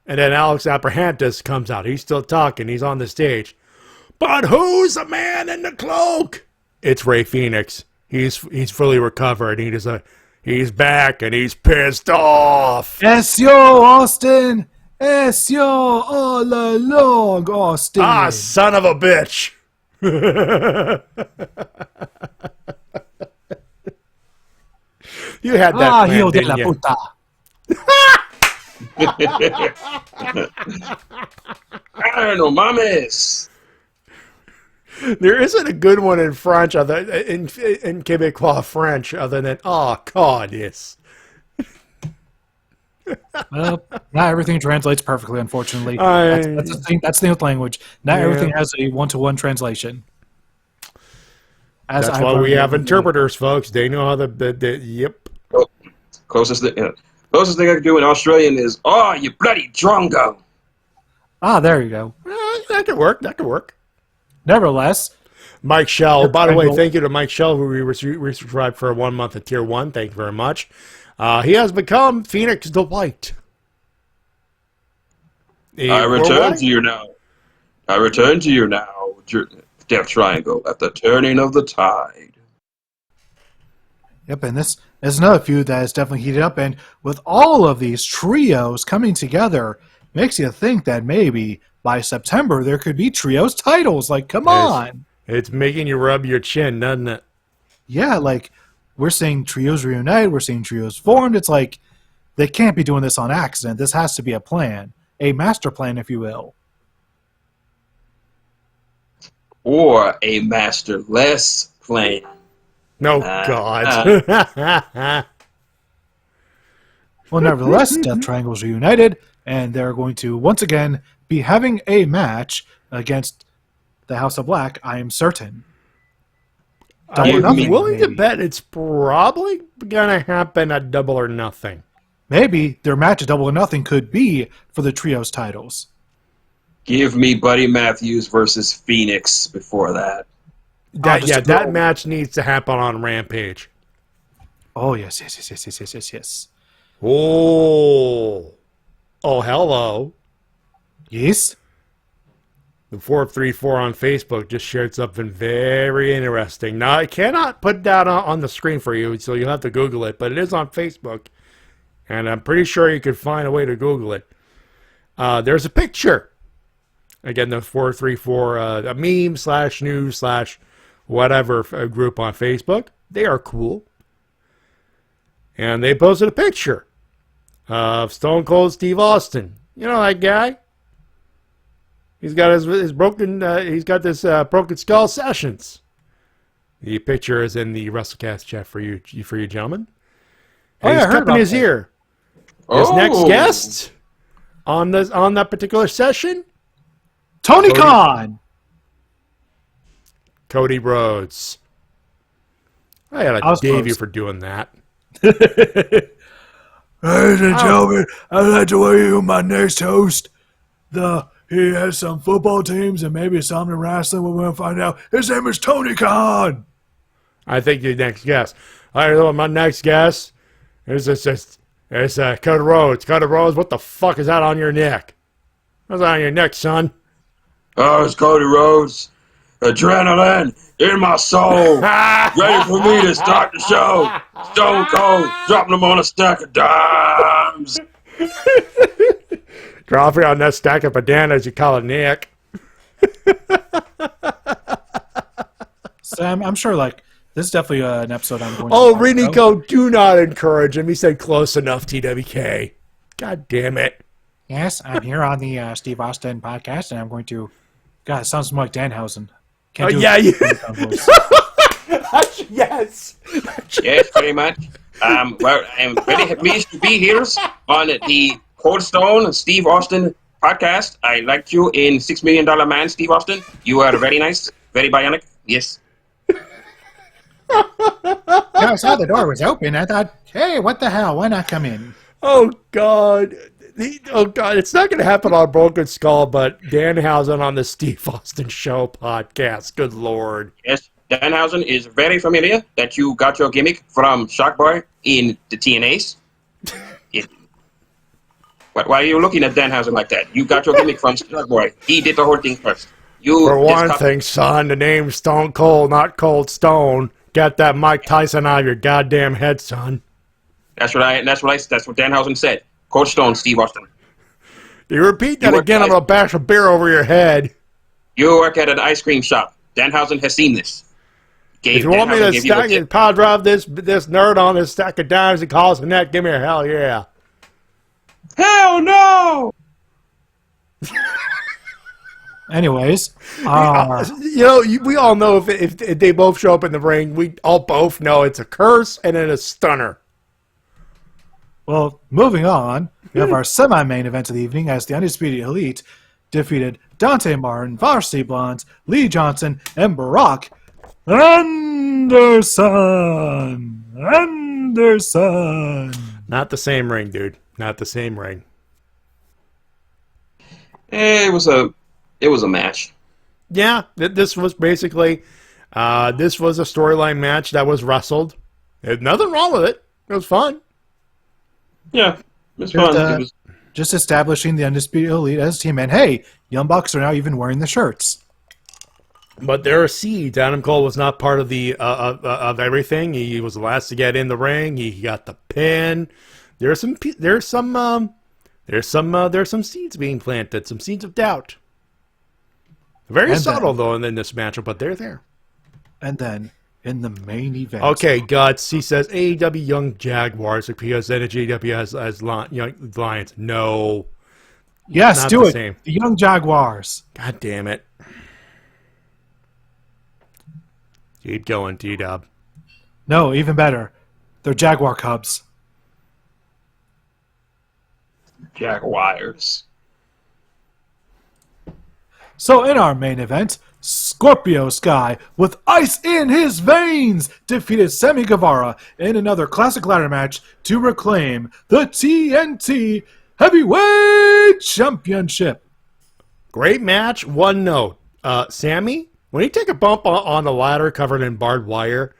And then Alex Abrahantes comes out. He's still talking. He's on the stage. But who's the man in the cloak? It's Rey Fenix. He's fully recovered. He's back and he's pissed off. Es yo, Austin. Es yo all along, Austin. Ah, son of a bitch. You had that plan, didn't you? No mames. There isn't a good one in French in Quebecois French other than "oh God, yes." Well, not everything translates perfectly, unfortunately. That's the thing. That's the thing with language. Not everything has a one-to-one translation. That's why we have interpreters, folks. They know how yep. Closest thing I can do in Australian is, "Oh, you bloody drongo." Ah, there you go. That could work. Nevertheless, Mike Shell. By the way, thank you to Mike Shell, who we resubscribed for 1 month at Tier 1. Thank you very much. He has become Phoenix the White. I return to you now. Death Triangle at the turning of the tide. Yep, and this is another feud that is definitely heated up, and with all of these trios coming together, makes you think that maybe by September there could be trios titles. Like, come on. It's making you rub your chin, doesn't it? Yeah, like, we're seeing trios reunite, we're seeing trios formed. It's like, they can't be doing this on accident. This has to be a plan. A master plan, if you will. Or a masterless plan. No, God. Well, nevertheless, Death Triangles are united, and they're going to once again be having a match against the House of Black, I am certain. I'm willing to bet it's probably going to happen at Double or Nothing. Maybe their match at Double or Nothing could be for the trios titles. Give me Buddy Matthews versus Phoenix before that. That match needs to happen on Rampage. Oh, yes. Oh, hello. Yes? The 434 on Facebook just shared something very interesting. Now, I cannot put that on the screen for you, so you'll have to Google it, but it is on Facebook, and I'm pretty sure you could find a way to Google it. There's a picture. Again, the 434, a meme / news / whatever group on Facebook. They are cool. And they posted a picture of Stone Cold Steve Austin. You know that guy? He's got his broken. He's got this broken skull sessions. The picture is in the Wrestle-Cast chat for you gentlemen. And he's cupping his ear. His next guest on that particular session, Tony Khan. Cody Rhodes. I gotta dave you for doing that. Ladies and gentlemen, I'd like to welcome you my next host. He has some football teams and maybe some in wrestling. We're going to find out. His name is Tony Khan. I think your next guest. I know my next guest is Cody Rhodes. Cody Rhodes, what the fuck is that on your neck? What's that on your neck, son? Oh, it's Cody Rhodes. Adrenaline in my soul. Ready for me to start the show. Stone Cold, dropping them on a stack of dimes. Drop it on that stack of bananas you call it Nick. Sam, I'm sure this is definitely an episode I'm going to Renico, do not encourage him. He said close enough, TWK. God damn it. Yes, I'm here on the Steve Austin podcast, and I'm going to... God, it sounds more like Danhausen. Can't do Yes. Yes, very much. Well, I'm very pleased to be here on the Cold Stone Steve Austin podcast. I liked you in $6 Million Man, Steve Austin. You are very nice, very bionic. Yes. I saw the door was open. I thought, hey, what the hell? Why not come in? Oh, God. It's not going to happen on Broken Skull, but Danhausen on the Steve Austin Show podcast. Good Lord. Yes, Danhausen is very familiar that you got your gimmick from Shockboy in the TNAs. Why are you looking at Danhausen like that? You got your gimmick from Shockboy. He did the whole thing first. For one thing, son, the name's Stone Cold, not Cold Stone. Get that Mike Tyson out of your goddamn head, son. That's what Danhausen said. Cold Stone, Steve Austin. You repeat that again, I'm going to bash a beer over your head. You work at an ice cream shop. Danhausen has seen this. If you want me to power drive this nerd on this stack of dimes and calls the net, give me a hell yeah. Hell no! Anyways, we all know if they both show up in the ring, we all both know it's a curse and then a stunner. Well, moving on, we have our semi-main event of the evening as the Undisputed Elite defeated Dante Martin, Varsity Blondes, Lee Johnson, and Brock Anderson. Not the same ring, dude. Not the same ring. It was a match. Yeah, this was basically this was a storyline match that was wrestled. There's nothing wrong with it. It was fun. Yeah, it was fun. Just establishing the Undisputed Elite as a team, and hey, Young Bucks are now even wearing the shirts. But there are seeds. Adam Cole was not part of the of everything. He was the last to get in the ring. He got the pin. There's some seeds being planted. Some seeds of doubt. Very subtle though in this matchup, but they're there. And then in the main event, okay, Guts. He says AEW Young Jaguars because then AEW has Young Lions. No. Yes, do it. Same. The Young Jaguars. God damn it. Keep going, T-Dub. No, even better. They're Jaguar Cubs. Jaguars. So in our main event, Scorpio Sky, with ice in his veins, defeated Sammy Guevara in another classic ladder match to reclaim the TNT Heavyweight Championship. Great match. One note. Sammy, when you take a bump on the ladder covered in barbed wire,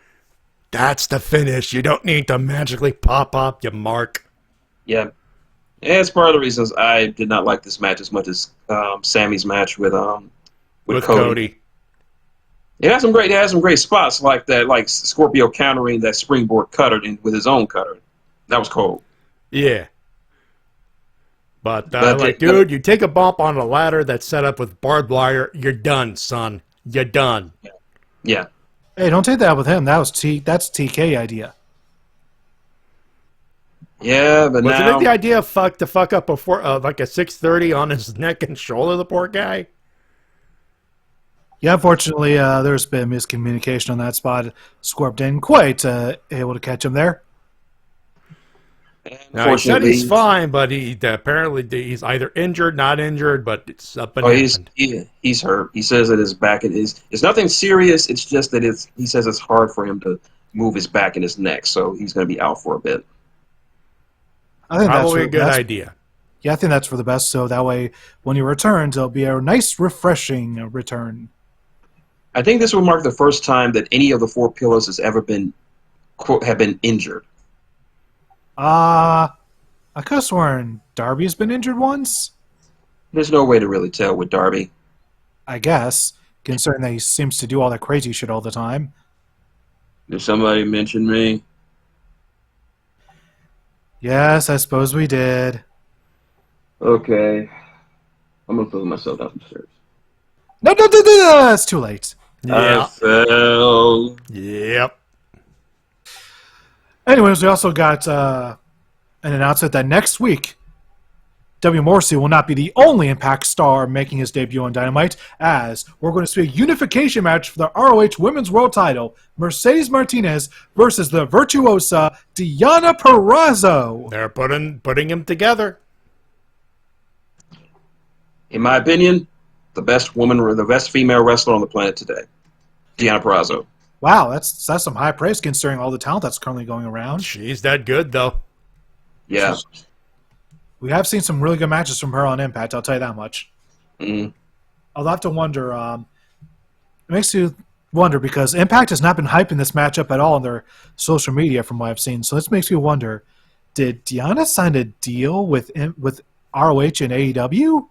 that's the finish. You don't need to magically pop up, you mark. Yeah. And it's part of the reasons I did not like this match as much as Sammy's match with Cody. It had some great spots like that, like Scorpio countering that springboard cutter with his own cutter. That was cool. Yeah. But dude, you take a bump on a ladder that's set up with barbed wire, you're done, son. You're done. Yeah. Hey, don't take that with him. That's TK idea. Yeah, but Wasn't now it the idea of to fuck up before like a 630 on his neck and shoulder, the poor guy? Yeah, unfortunately, there's been miscommunication on that spot. Scorp didn't quite able to catch him there. Now, he said he's fine, but apparently he's either injured, not injured, but it's up and he's hurt. He says that his back it's nothing serious. It's just that he says it's hard for him to move his back and his neck, so he's going to be out for a bit. I think probably a good idea. Yeah, I think that's for the best. So that way, when he returns, it'll be a nice, refreshing return. I think this will mark the first time that any of the four pillars has ever been, quote, have been injured. I could have sworn Darby's been injured once. There's no way to really tell with Darby. I guess, considering that he seems to do all that crazy shit all the time. Did somebody mention me? Yes, I suppose we did. Okay. I'm going to throw myself down the stairs. No, it's too late. Yeah. I fell. Yep. Anyways, we also got an announcement that next week, W. Morrissey will not be the only Impact star making his debut on Dynamite, as we're going to see a unification match for the ROH Women's World Title, Mercedes Martinez versus the virtuosa Deonna Purrazzo. They're putting him together. In my opinion, the best female wrestler on the planet today, Deonna Purrazzo. Wow, that's some high praise considering all the talent that's currently going around. She's that good, though. Yeah. We have seen some really good matches from her on Impact, I'll tell you that much. Mm-hmm. I'll have to wonder. It makes you wonder because Impact has not been hyping this matchup at all on their social media from what I've seen. So this makes you wonder, did Deonna sign a deal with ROH and AEW?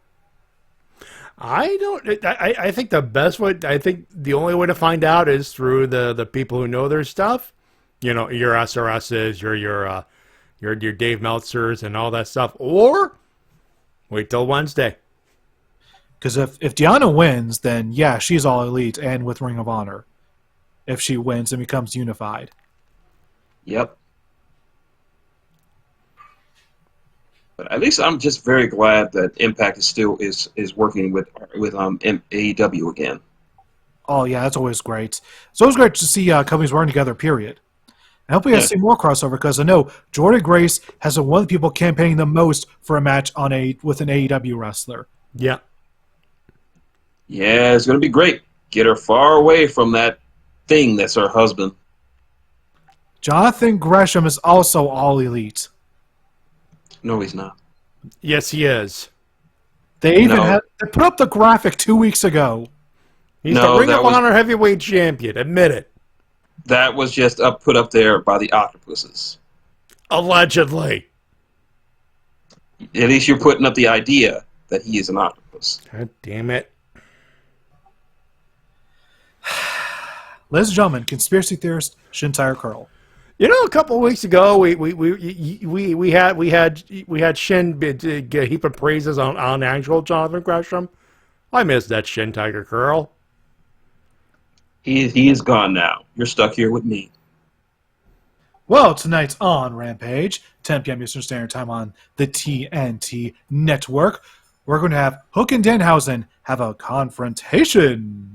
I think the best way. I think the only way to find out is through the people who know their stuff. You know, your SRSs, your Dave Meltzers, and all that stuff. Or wait till Wednesday. Because if Deonna wins, then yeah, she's all elite and with Ring of Honor. If she wins and becomes unified. Yep. But at least I'm just very glad that Impact is still is working with AEW again. Oh yeah, that's always great. It's always great to see companies working together. Period. I hope we get to see more crossover because I know Jordan Grace has been one of the people campaigning the most for a match with an AEW wrestler. Yeah. Yeah, it's gonna be great. Get her far away from that thing that's her husband. Jonathan Gresham is also all elite. No, he's not. Yes, he is. They even they put up the graphic 2 weeks ago. He's the Ring of Honor heavyweight champion. Admit it. That was just put up there by the octopuses. Allegedly. At least you're putting up the idea that he is an octopus. God damn it. Ladies and gentlemen, conspiracy theorist Shintigercurl. You know, a couple of weeks ago, we had Shin heap of praises on actual Jonathan Gresham. I miss that Shintigercurl. He is gone now. You're stuck here with me. Well, tonight's on Rampage, 10 p.m. Eastern Standard Time on the TNT Network, we're going to have Hook and Danhausen have a confrontation.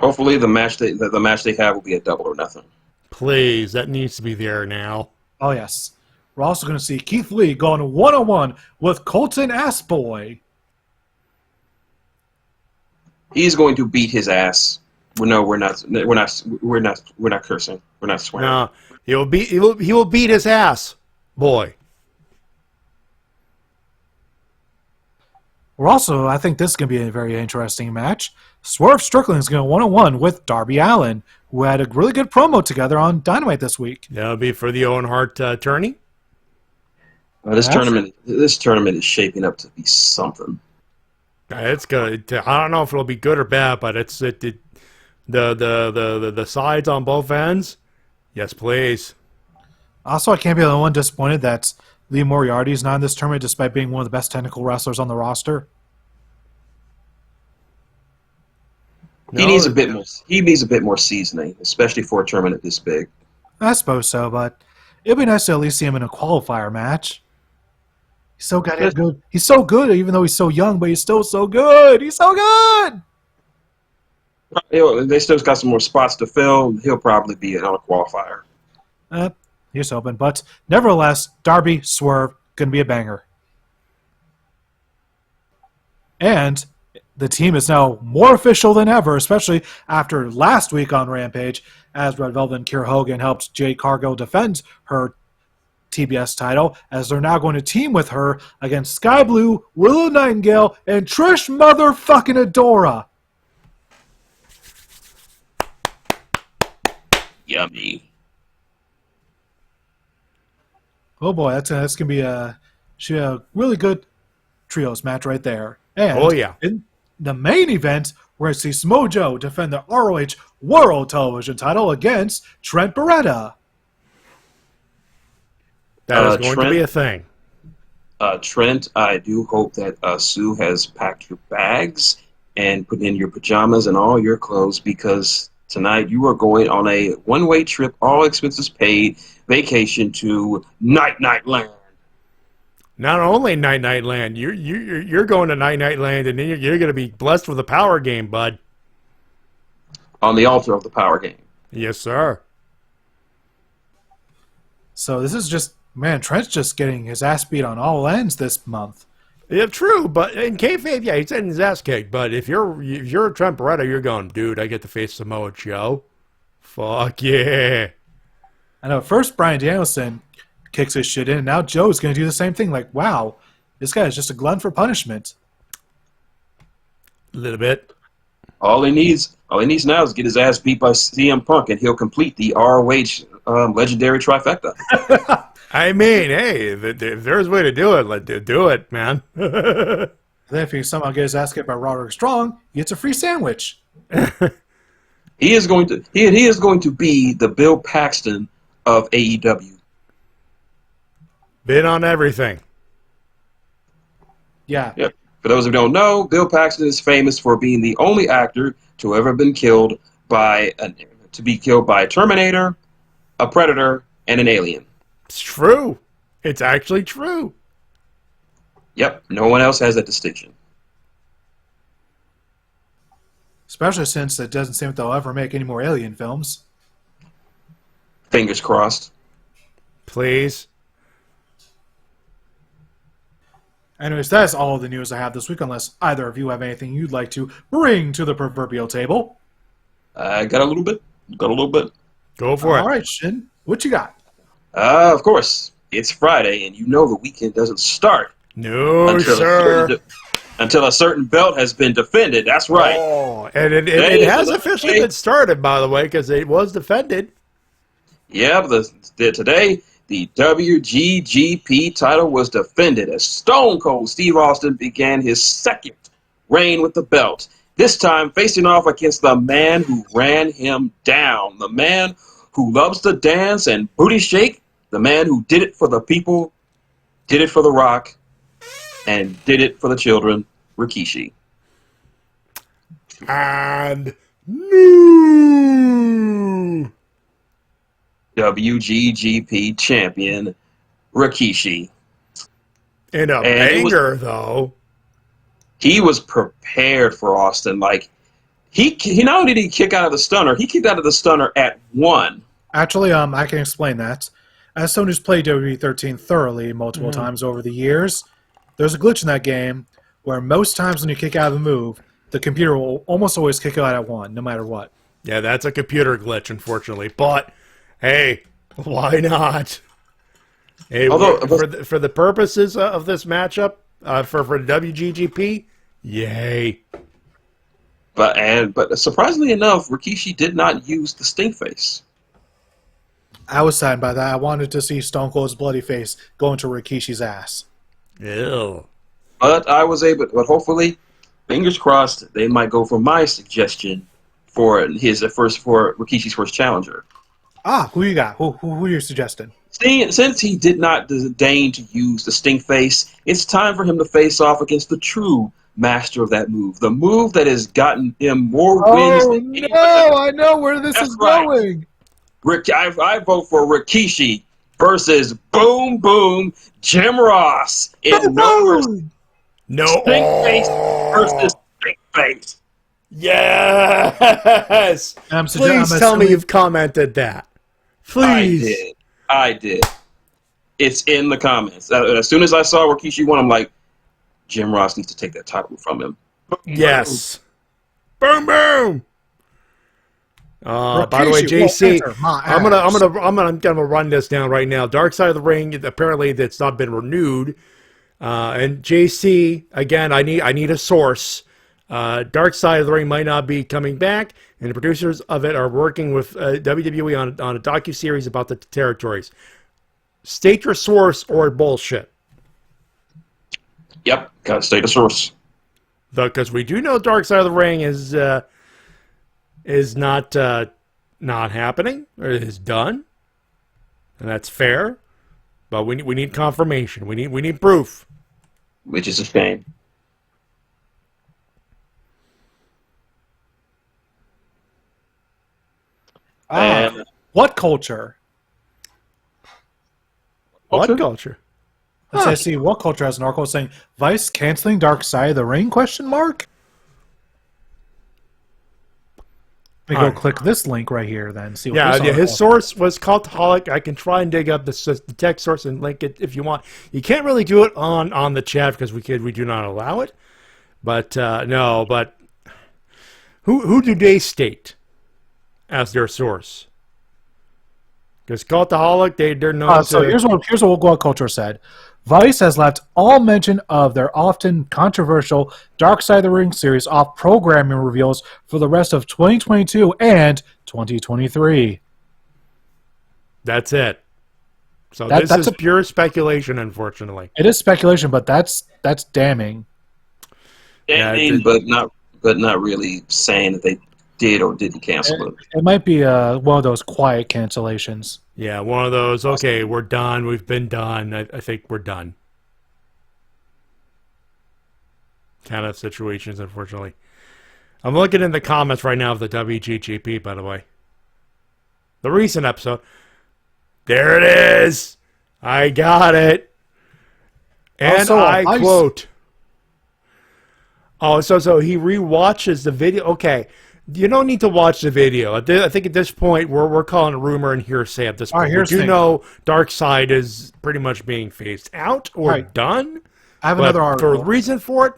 Hopefully, the match they have will be a double or nothing. Please, that needs to be there now. Oh yes, we're also going to see Keith Lee going 1-on-1 with Colton Assboy. He's going to beat his ass. No, we're not cursing. We're not swearing. No, he will beat his ass, boy. I think this is going to be a very interesting match. Swerve Strickland is going to one-on-one with Darby Allin, who had a really good promo together on Dynamite this week. That'll be for the Owen Hart tourney. This tournament is shaping up to be something. It's good. I don't know if it'll be good or bad, but the sides on both ends. Yes, please. Also, I can't be the only one disappointed that Lee Moriarty is not in this tournament, despite being one of the best technical wrestlers on the roster. He needs a bit more. He needs a bit more seasoning, especially for a tournament this big. I suppose so, but it'd be nice to at least see him in a qualifier match. He's so goddamn good. He's so good, even though he's so young, but he's still so good. He's so good. They still got some more spots to fill. He'll probably be on a qualifier. Here's hoping, but nevertheless, Darby Swerve gonna be a banger. And the team is now more official than ever, especially after last week on Rampage, as Red Velvet and Kiera Hogan helped Jade Cargill defend her TBS title, as they're now going to team with her against Sky Blue, Willow Nightingale, and Trish motherfucking Adora. Yummy. Oh boy, that's gonna be a really good trios match right there. And in the main event, we're going to see Samoa Joe defend the ROH World Television title against Trent Beretta. That is going to be a thing. Trent, I do hope that Sue has packed your bags and put in your pajamas and all your clothes, because tonight you are going on a one-way trip, all expenses paid, vacation to Night Night Land. Not only Night Night Land, you're going to Night Night Land, and then you're going to be blessed with a power game, bud. On the altar of the power game. Yes, sir. So this is just, man, Trent's just getting his ass beat on all ends this month. Yeah, true, but in kayfabe, yeah, he's getting his ass kicked. But if you're Trent Beretta, you're going, dude, I get to face Samoa Joe. Fuck yeah. I know. First, Bryan Danielson kicks his shit in, and now Joe's going to do the same thing. Like, wow, this guy is just a glutton for punishment. A little bit. All he needs now is get his ass beat by CM Punk, and he'll complete the ROH legendary trifecta. I mean, hey, if there's a way to do it, let's do it, man. Then if he somehow gets his ass kicked by Roderick Strong, he gets a free sandwich. He is going to be the Bill Paxton of AEW. Been on everything. Yeah. Yep. For those who don't know, Bill Paxton is famous for being the only actor to ever been killed by a Terminator, a Predator, and an alien. It's true. It's actually true. Yep. No one else has that distinction. Especially since it doesn't seem that they'll ever make any more Alien films. Fingers crossed. Please. Anyways, that's all the news I have this week, unless either of you have anything you'd like to bring to the proverbial table. I got a little bit. Go for it. All right, Shin. What you got? Of course. It's Friday, and you know the weekend doesn't start. No, sir. Until a certain belt has been defended. That's right. Oh, and it has officially been started, by the way, because it was defended. Yeah, but today the WGGP title was defended as Stone Cold Steve Austin began his second reign with the belt. This time facing off against the man who ran him down, the man who loves to dance and booty shake, the man who did it for the people, did it for The Rock, and did it for the children, Rikishi. And new WGGP champion, Rikishi. In a banger, though. He was prepared for Austin. Like, he not only did he kick out of the stunner, he kicked out of the stunner at 1. Actually, I can explain that. As someone who's played WWE 13 thoroughly multiple times over the years, there's a glitch in that game where most times when you kick out of the move, the computer will almost always kick out at 1, no matter what. Yeah, that's a computer glitch, unfortunately. But, hey, why not? Hey, although for the purposes of this matchup, for the WGGP, yay. But surprisingly enough, Rikishi did not use the stink face. I was saddened by that. I wanted to see Stone Cold's bloody face go into Rikishi's ass. Ew. But I was able. But hopefully, fingers crossed, they might go for my suggestion for Rikishi's first challenger. Who you got? Who are you suggesting? Since he did not deign to use the stink face, it's time for him to face off against the true master of that move. The move that has gotten him more wins than anyone else. I know where this is going. I vote for Rikishi versus Boom Boom Jim Ross in No. Stink Face versus Stink Face. Yes. Please tell me you've commented that. Please. I did. It's in the comments. As soon as I saw Rikishi won, I'm like, Jim Ross needs to take that title from him. Yes. Boom boom. By the way, JC, I'm gonna run this down right now. Dark Side of the Ring, apparently that's not been renewed. And JC, again, I need a source. Dark Side of the Ring might not be coming back, and the producers of it are working with WWE on a docuseries about the territories. State your source or bullshit. Yep, gotta state a source. Because we do know Dark Side of the Ring is not happening, or is done, and that's fair. But we need confirmation. We need proof. Which is a shame. What culture? What culture? Let's see. What culture has an article saying Vice canceling Dark Side of the Ring? Question mark. Let me go click this link right here. Then see. What His source was Cultaholic. I can try and dig up the text source and link it if you want. You can't really do it on the chat because we do not allow it. But no. But who do they state as their source? Because Cultaholic, they're known. So here's what culture said. Vice has left all mention of their often controversial Dark Side of the Ring series off programming reveals for the rest of 2022 and 2023. That's it. So this is pure speculation, unfortunately. It is speculation, but that's damning. Damning, but not really saying that they did or didn't cancel it. It might be one of those quiet cancellations. Yeah, one of those, okay, we're done, we've been done, I think we're done kind of situations, unfortunately. I'm looking in the comments right now of the WGGP, by the way. The recent episode. There it is! I got it! And I quote... Oh, so he rewatches the video. Okay, you don't need to watch the video. I think at this point we're calling a rumor and hearsay at this point. We do know Dark Side is pretty much being phased out or done. I have another article. The reason for it,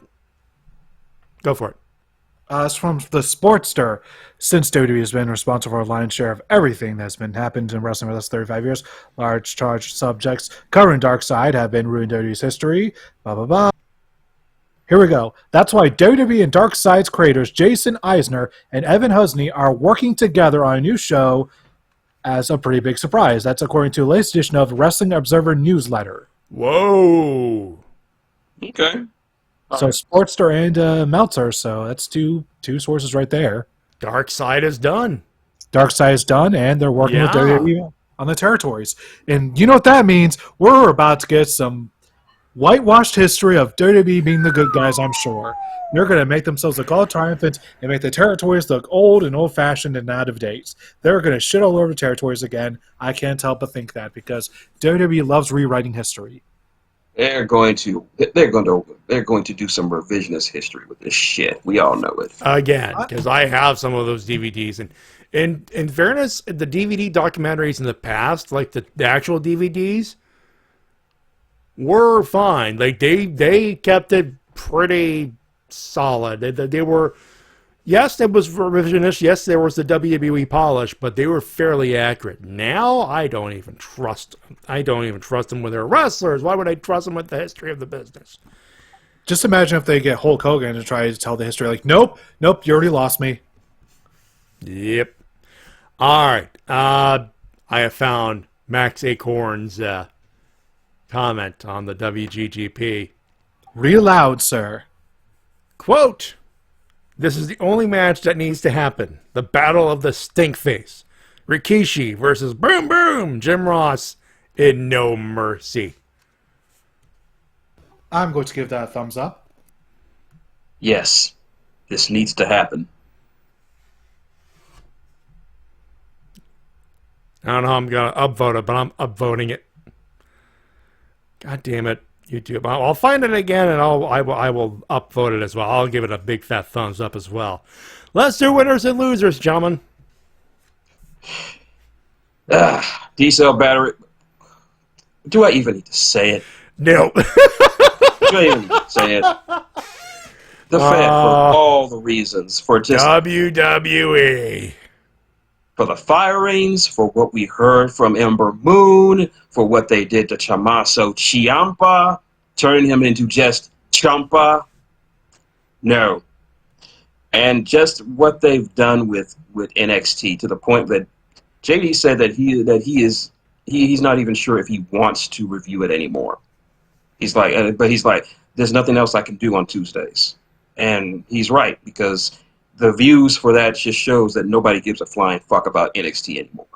go for it. It's from the Sportster. Since WWE has been responsible for a lion's share of everything that's been happened in wrestling for the last 35 years, large charged subjects covering Dark Side have been ruined WWE's history. Blah blah blah. Here we go. That's why WWE and Dark Side's creators Jason Eisner and Evan Husney are working together on a new show as a pretty big surprise. That's according to the latest edition of Wrestling Observer newsletter. Whoa. Okay. So Sportster and Meltzer, so that's two sources right there. Dark Side is done. Dark Side is done, and they're working with WWE on the territories. And you know what that means? We're about to get some whitewashed history of WWE being the good guys, I'm sure. They're going to make themselves look all triumphant and make the territories look old and old-fashioned and out of date. They're going to shit all over the territories again. I can't help but think that because WWE loves rewriting history. They're going to do some revisionist history with this shit. We all know it. Again, because I have some of those DVDs, and in fairness, the DVD documentaries in the past, like the actual DVDs, were fine. Like they kept it pretty solid. They were, yes, it was revisionist. Yes, there was the WWE polish, but they were fairly accurate. Now I don't even trust them with their wrestlers. Why would I trust them with the history of the business? Just imagine if they get Hulk Hogan to try to tell the history. Like, nope, you already lost me. Yep. All right. I have found Max Acorn's comment on the WGGP. Read aloud, sir. Quote, "This is the only match that needs to happen. The Battle of the Stinkface. Rikishi versus Boom Boom Jim Ross in No Mercy." I'm going to give that a thumbs up. Yes, this needs to happen. I don't know how I'm going to upvote it, but I'm upvoting it. God damn it, YouTube. I'll find it again, and I will upvote it as well. I'll give it a big fat thumbs up as well. Let's do winners and losers, gentlemen. D-cell battery. Do I even need to say it? No. Do I even need to say it? The Fed, for all the reasons, for just WWE. For the firings, for what we heard from Ember Moon, for what they did to Tommaso Ciampa, turning him into just Ciampa. No. And just what they've done with NXT, to the point that JD said that he's not even sure if he wants to review it anymore. He's like, there's nothing else I can do on Tuesdays. And he's right, because the views for that just shows that nobody gives a flying fuck about NXT anymore.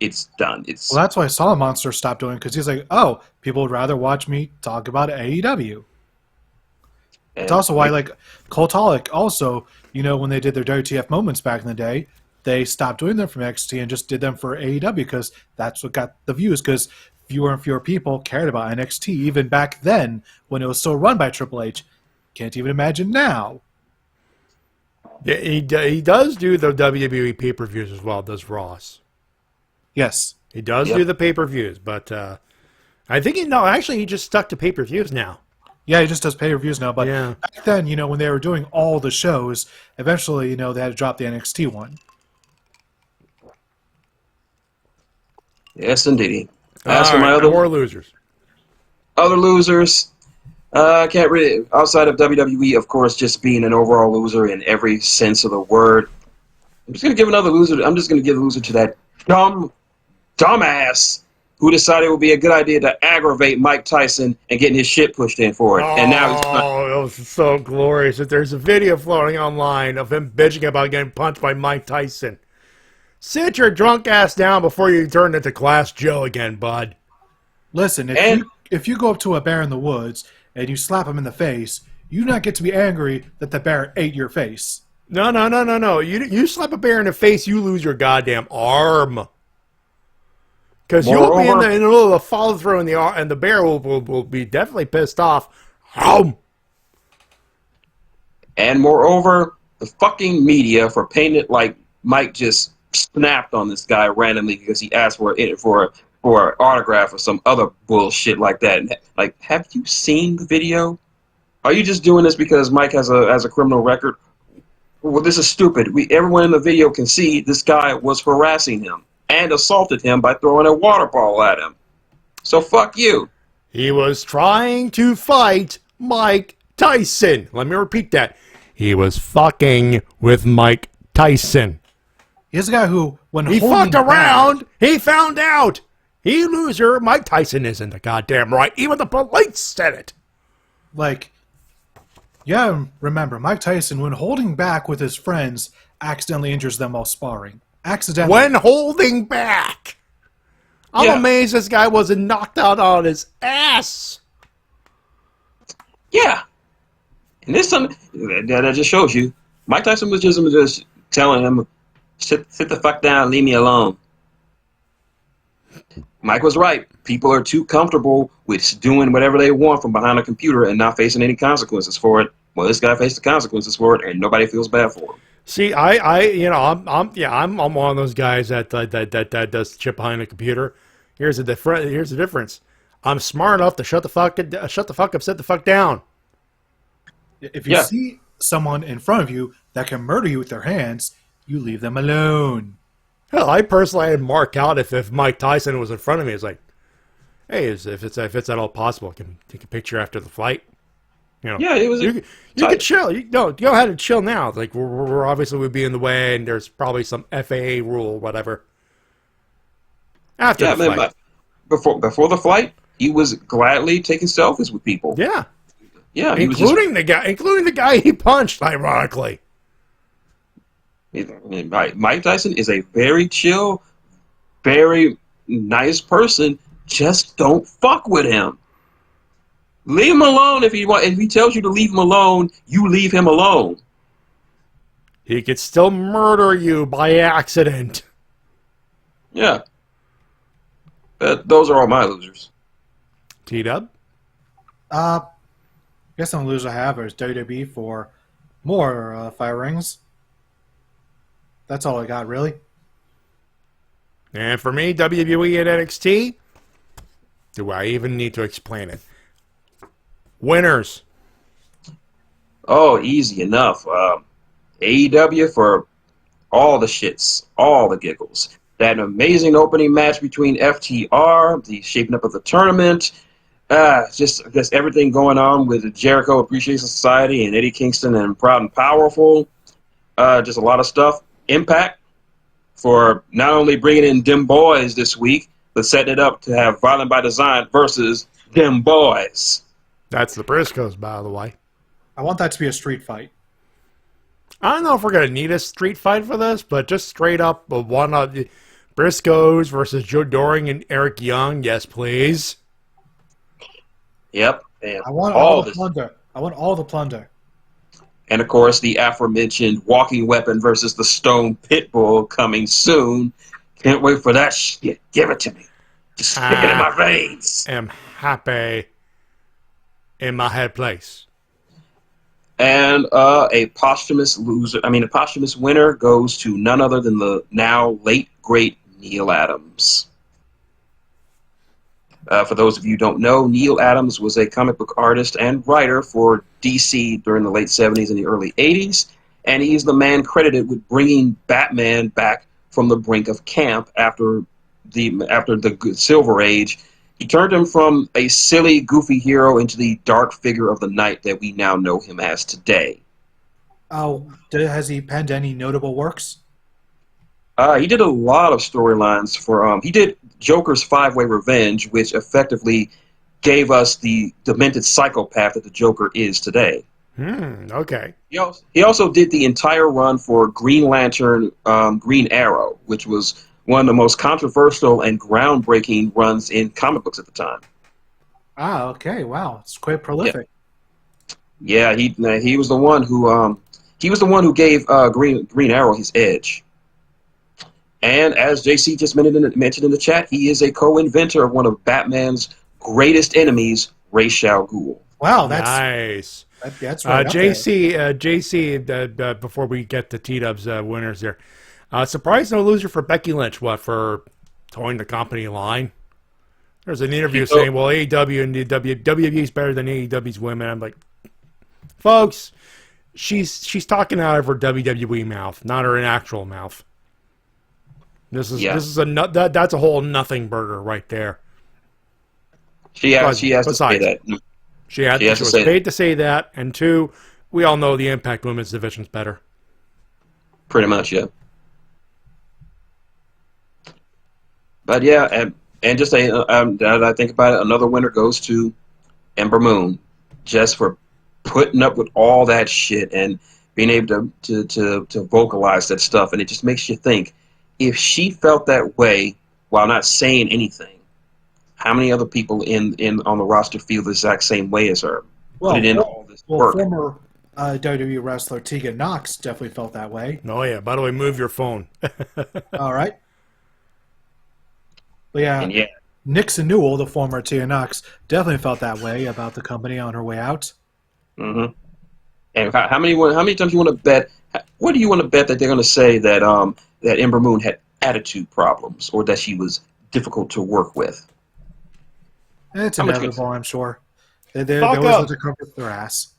It's done. Well, that's why Solid Monster stopped doing it, because he's like, oh, people would rather watch me talk about AEW. It's also why, like, Cultaholic also, when they did their WTF moments back in the day, they stopped doing them from NXT and just did them for AEW, because that's what got the views, because fewer and fewer people cared about NXT, even back then when it was still run by Triple H. Can't even imagine now. Yeah, he does do the WWE pay-per-views as well, does Ross. Yes. He does do the pay-per-views, but I think he just stuck to pay-per-views now. Yeah, he just does pay-per-views now, but back then, when they were doing all the shows, eventually, they had to drop the NXT one. Yes, indeed. As for my other losers. Other losers, I can't really, outside of WWE, of course, just being an overall loser in every sense of the word. I'm just going to give another loser. I'm just going to give a loser to that dumbass who decided it would be a good idea to aggravate Mike Tyson and getting his shit pushed in for it. And now it was so glorious that there's a video floating online of him bitching about getting punched by Mike Tyson. Sit your drunk ass down before you turn into Class Joe again, bud. Listen, if you go up to a bear in the woods and you slap him in the face, you do not get to be angry that the bear ate your face. No. You slap a bear in the face, you lose your goddamn arm. Because you'll be in the middle of a follow through, and the bear will be definitely pissed off. And moreover, the fucking media for painting it like Mike just snapped on this guy randomly because he asked for an autograph or some other bullshit like that. Like, have you seen the video? Are you just doing this because Mike has a criminal record? Well, this is stupid. Everyone in the video can see this guy was harassing him and assaulted him by throwing a water ball at him. So fuck you. He was trying to fight Mike Tyson. Let me repeat that. He was fucking with Mike Tyson. He's a guy who, when he fucked around, he found out. He loser, Mike Tyson isn't the goddamn right. Even the police said it. Like, remember, Mike Tyson, when holding back with his friends, accidentally injures them while sparring. Accidentally. When holding back. I'm amazed this guy wasn't knocked out on his ass. Yeah. And this something that just shows you. Mike Tyson was just telling him, sit the fuck down, leave me alone. Mike was right. People are too comfortable with doing whatever they want from behind a computer and not facing any consequences for it. Well, this guy faced the consequences for it, and nobody feels bad for him. See, I'm one of those guys that does shit behind a computer. Here's the difference. I'm smart enough to shut the fuck up, sit the fuck down. If you see someone in front of you that can murder you with their hands, you leave them alone. Hell, I personally had mark out if Mike Tyson was in front of me. It's like, hey, if it's at all possible, I can take a picture after the fight. You know, Yeah, it was. You can chill. Go ahead and chill now. It's like we're obviously would be in the way, and there's probably some FAA rule, whatever. After the flight. Before the flight, he was gladly taking selfies with people. Yeah, yeah, including the guy he punched. Ironically, Mike Tyson is a very chill, very nice person. Just don't fuck with him. Leave him alone if he tells you to leave him alone, you leave him alone. He could still murder you by accident. Yeah. Those are all my losers. T-Dub? Guess the only loser I have is WWE for more firings. That's all I got, really. And for me, WWE and NXT, do I even need to explain it? Winners. Oh, easy enough. AEW for all the shits, all the giggles. That amazing opening match between FTR, the shaping up of the tournament, just everything going on with the Jericho Appreciation Society and Eddie Kingston and Proud and Powerful. Just a lot of stuff. Impact for not only bringing in Dem Boys this week, but setting it up to have Violent by Design versus Dem Boys. That's the Briscoes, by the way. I want that to be a street fight. I don't know if we're going to need a street fight for this, but just straight up one of the Briscoes versus Joe Doring and Eric Young. Yes, please. Yep. And I want all the plunder. I want all the plunder. And, of course, the aforementioned Walking Weapon versus the Stone Pitbull coming soon. Can't wait for that shit. Give it to me. Just stick it in my veins. I'm happy in my head place. And a posthumous winner goes to none other than the now late, great Neil Adams. For those of you who don't know, Neil Adams was a comic book artist and writer for DC during the late 70s and the early 80s, and he's the man credited with bringing Batman back from the brink of camp after the Silver Age. He turned him from a silly, goofy hero into the dark figure of the night that we now know him as today. Oh, has he penned any notable works? He did a lot of storylines for. He did Joker's Five-Way Revenge, which effectively gave us the demented psychopath that the Joker is today. Okay. He also did the entire run for Green Lantern, Green Arrow, which was one of the most controversial and groundbreaking runs in comic books at the time. Ah, okay, wow, it's quite prolific. Yeah, he was the one who gave Green Arrow his edge. And as JC just mentioned in the chat, he is a co-inventor of one of Batman's greatest enemies, Ra's al Ghul. Wow, that's nice. That's right. JC, before we get to T-Dub's winners here, surprise no loser for Becky Lynch. For towing the company line? There's an interview saying, well, AEW and the WWE is better than AEW's women. I'm like, folks, she's talking out of her WWE mouth, not her actual mouth. This is that's a whole nothing burger right there. She has to say that. She was paid to say that, and two, we all know the Impact Women's Division's better. Pretty much, yeah. But yeah, and just I think about it, another winner goes to Ember Moon, just for putting up with all that shit and being able to vocalize that stuff, and it just makes you think. If she felt that way while not saying anything, how many other people on the roster feel the exact same way as her? Well, put it in all this work. Former WWE wrestler Tegan Nox definitely felt that way. Oh yeah. By the way, move your phone. All right. But yeah, Nixon Newell, the former Tegan Nox, definitely felt that way about the company on her way out. Mm-hmm. And how many times you want to bet? What do you want to bet that they're going to say that that Ember Moon had attitude problems or that she was difficult to work with? It's inevitable, I'm sure. They always like to cover their ass.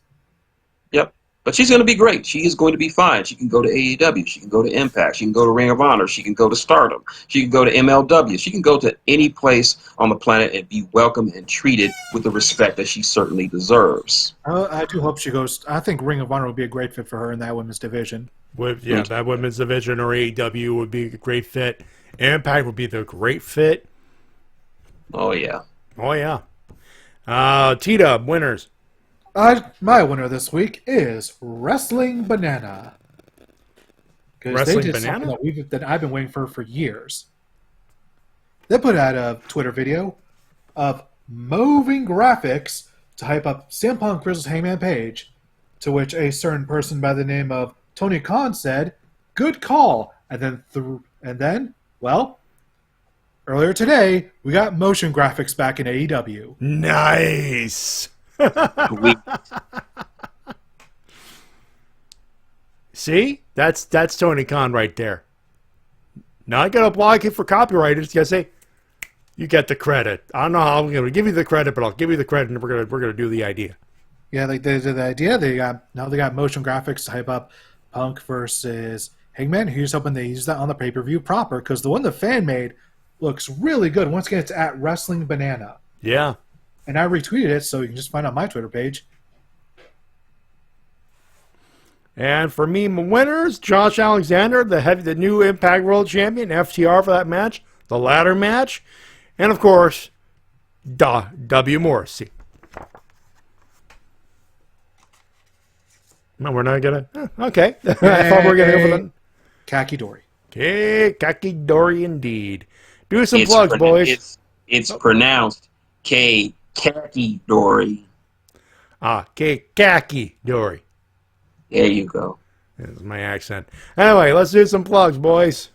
Yep. But she's going to be great. She is going to be fine. She can go to AEW. She can go to Impact. She can go to Ring of Honor. She can go to Stardom. She can go to MLW. She can go to any place on the planet and be welcomed and treated with the respect that she certainly deserves. I do hope she goes. I think Ring of Honor would be a great fit for her in that women's division. That women's division or AEW would be a great fit. Impact would be the great fit. Oh, yeah. Oh, yeah. T-Dub, winners. My winner this week is Wrestling Banana. Because they did something that I've been waiting for years. They put out a Twitter video of moving graphics to hype up CM Punk versus Hangman Page, to which a certain person by the name of Tony Khan said, "Good call." And then, well, earlier today, we got motion graphics back in AEW. Nice. See? That's Tony Khan right there. Now I gotta block it for copyright. I just gotta say, you get the credit. I don't know how I'm gonna give you the credit, but I'll give you the credit, and we're gonna do the idea. Yeah, like they did the idea. They got motion graphics to hype up Punk versus Hangman. Here's hoping they use that on the pay-per-view proper, because the one the fan made looks really good. Once again, it's at Wrestling Banana. Yeah. And I retweeted it, so you can just find it on my Twitter page. And for me, my winners, Josh Alexander, the new Impact World Champion, FTR for that match, the ladder match, and of course, W. Morrissey. No, we're not gonna. Okay, I thought we were gonna go for the Kaki Dori. Okay, Kaki Dori indeed. Do some plugs, boys. It's pronounced Kaki Dori. Kaki Dori. There you go. That's my accent. Anyway, let's do some plugs, boys.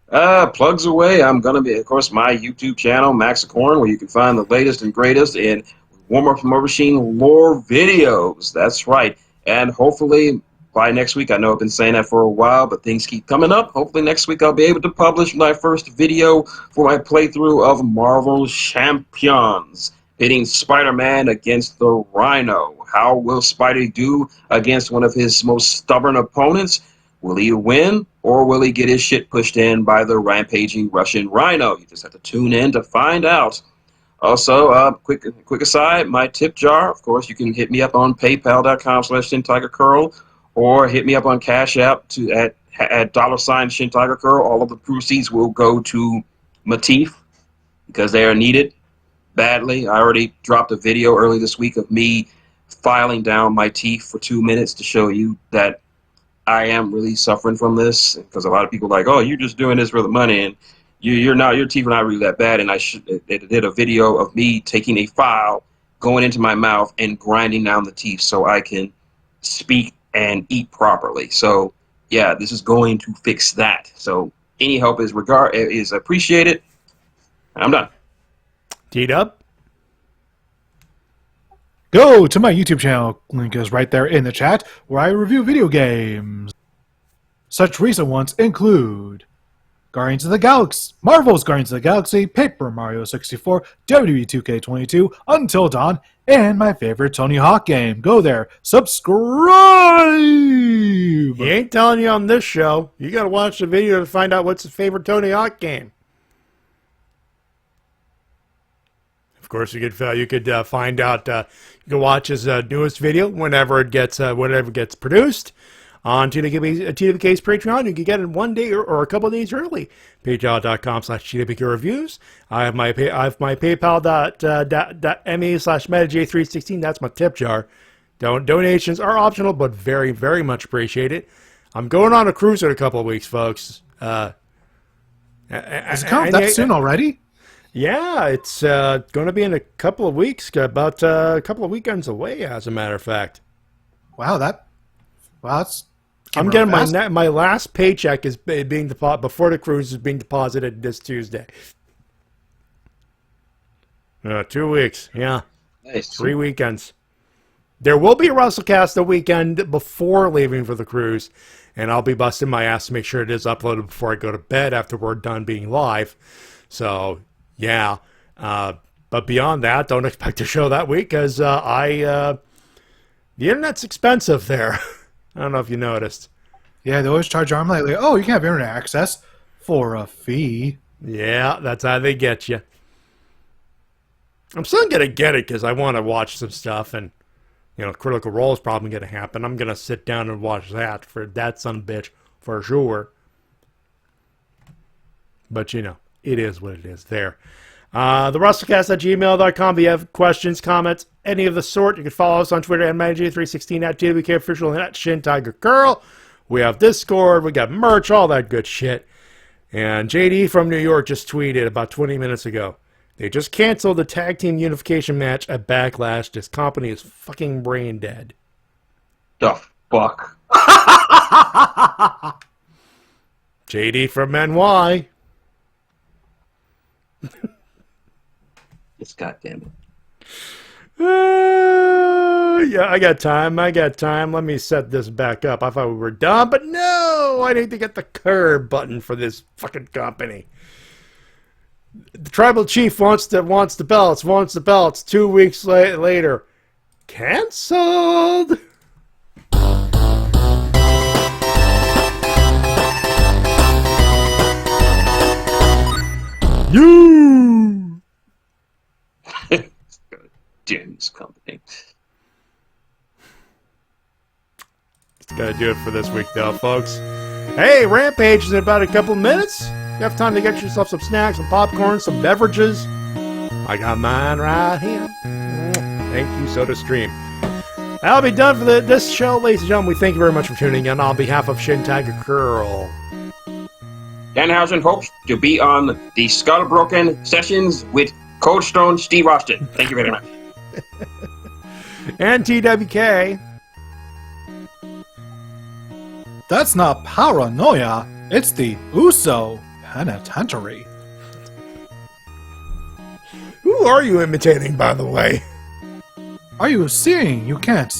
Plugs away. I'm going to be, of course, my YouTube channel, Maxicorn, where you can find the latest and greatest in Warm-Up from Machine lore videos. That's right. And hopefully by next week, I know I've been saying that for a while, but things keep coming up. Hopefully next week I'll be able to publish my first video for my playthrough of Marvel Champions, pitting Spider-Man against the Rhino. How will Spidey do against one of his most stubborn opponents? Will he win, or will he get his shit pushed in by the rampaging Russian Rhino? You just have to tune in to find out. Also, quick aside, my tip jar, of course, you can hit me up on paypal.com/Shintigercurl, or hit me up on Cash App at $Shintigercurl. All of the proceeds will go to Matif, because they are needed badly. I already dropped a video early this week of me filing down my teeth for 2 minutes to show you that I am really suffering from this, because a lot of people are like, oh, you're just doing this for the money, and your teeth are not really that bad. And I did a video of me taking a file, going into my mouth, and grinding down the teeth so I can speak and eat properly. So yeah, this is going to fix that. So any help is appreciated. I'm done. T-Dub? Go to my YouTube channel. Link is right there in the chat, where I review video games. Such recent ones include Guardians of the Galaxy, Marvel's Guardians of the Galaxy, Paper Mario 64, WWE 2K22, Until Dawn, and my favorite Tony Hawk game. Go there. Subscribe! He ain't telling you on this show. You gotta watch the video to find out what's his favorite Tony Hawk game. Of course, you could find out. You can watch his newest video whenever it gets produced on TWK's Patreon. You can get it one day or a couple of days early. Patreon.com/TWKReviews. I have my PayPal.me/MetaJ316. That's my tip jar. Donations are optional, but very, very much appreciated. I'm going on a cruise in a couple of weeks, folks. Is it coming that soon already? Yeah, it's going to be in a couple of weeks, about a couple of weekends away, as a matter of fact. Wow, that's... I'm getting my last paycheck is being deposited before the cruise is being deposited this Tuesday. 2 weeks, yeah. Nice. 3 weekends. There will be a Wrestle-Cast the weekend before leaving for the cruise, and I'll be busting my ass to make sure it is uploaded before I go to bed after we're done being live. So... yeah, but beyond that, don't expect a show that week, because I The internet's expensive there. I don't know if you noticed. Yeah, they always charge arm like, oh, you can have internet access for a fee. Yeah, that's how they get you. I'm still going to get it because I want to watch some stuff, and, Critical Role is probably going to happen. I'm going to sit down and watch that for that son of a bitch for sure. But, it is what it is there. The Wrestle-Cast@gmail.com. If you have questions, comments, any of the sort, you can follow us on Twitter at MattyJ316 at TWKOfficial and at Shintigercurl. We have Discord, we got merch, all that good shit. And JD from New York just tweeted about 20 minutes ago. They just canceled the tag team unification match at Backlash. This company is fucking brain dead. The fuck? JD from NY. It's goddamn it. Yeah, I got time. Let me set this back up. I thought we were done, but no! I need to get the curb button for this fucking company. The tribal chief wants the belts. 2 weeks later. Cancelled! You! Damn this company. It's gonna do it for this week, though, folks. Hey, Rampage is in about a couple minutes. You have time to get yourself some snacks, some popcorn, some beverages. I got mine right here. Thank you, SodaStream. That'll be done for this show, ladies and gentlemen. We thank you very much for tuning in on behalf of Shintigercurl. Danhausen hopes to be on the Skull Broken sessions with Cold Stone Steve Austin. Thank you very much. And TWK. That's not paranoia. It's the Uso Penitentiary. Who are you imitating, by the way? Are you seeing? You can't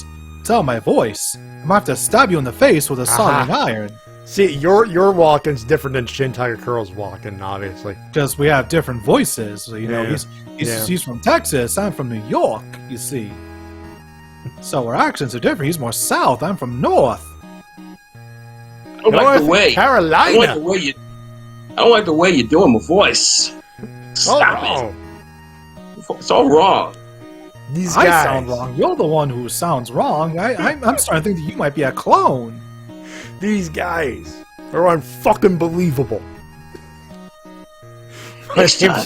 tell my voice. I'm gonna have to stab you in the face with a soldering iron. See, your walking's different than Shintigercurl's walking, obviously. Just we have different voices. So, Yeah. he's from Texas. I'm from New York. You see. So our accents are different. He's more south. I'm from north. I don't like the way. Carolina. I don't like the way you're doing my voice. Stop it. It's all wrong. These guys. I sound wrong. You're the one who sounds wrong. I'm starting to think that you might be a clone. These guys are unfucking believable. Next time,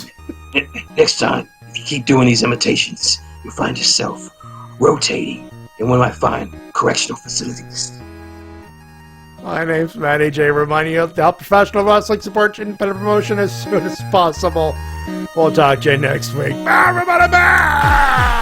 if you keep doing these imitations, you'll find yourself rotating in one of my fine correctional facilities. My name's Matty J. Reminding you to help professional wrestling support independent promotion as soon as possible. We'll talk to you next week. Everybody back!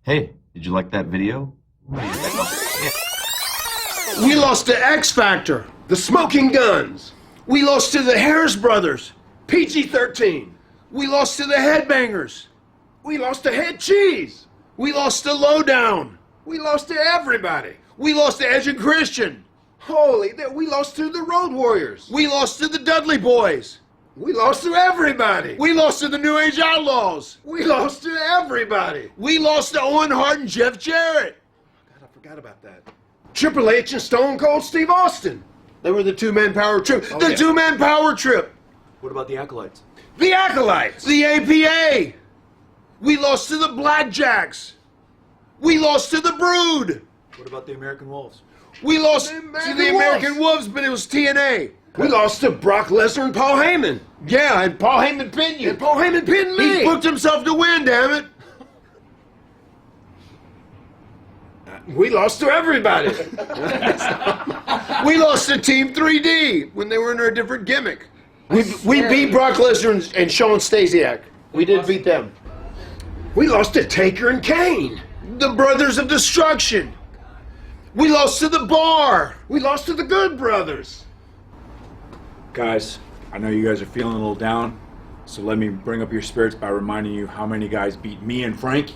Hey, did you like that video? We lost to X Factor, the Smoking Guns. We lost to the Harris Brothers, PG-13. We lost to the Headbangers. We lost to Head Cheese. We lost to Lowdown. We lost to everybody. We lost to Edge and Christian. We lost to the Road Warriors. We lost to the Dudley Boys. We lost to everybody. We lost to the New Age Outlaws. We lost to everybody. We lost to Owen Hart and Jeff Jarrett. God, I forgot about that. Triple H and Stone Cold Steve Austin. They were the two-man power trip. Two-man power trip. What about the Acolytes? The Acolytes. The APA. We lost to the Blackjacks. We lost to the Brood. What about the American Wolves? We lost to the American Wolves, but it was TNA. We lost to Brock Lesnar and Paul Heyman. Yeah, and Paul Heyman pinned you. And Paul Heyman pinned me. He booked himself to win, damn it. We lost to everybody. We lost to Team 3D when they were under a different gimmick. We beat Brock Lesnar and Sean Stasiak. We did beat them. We lost to Taker and Kane. the Brothers of Destruction. We lost to the Bar. We lost to the Good Brothers. Guys, I know you guys are feeling a little down, so let me bring up your spirits by reminding you how many guys beat me and Frankie.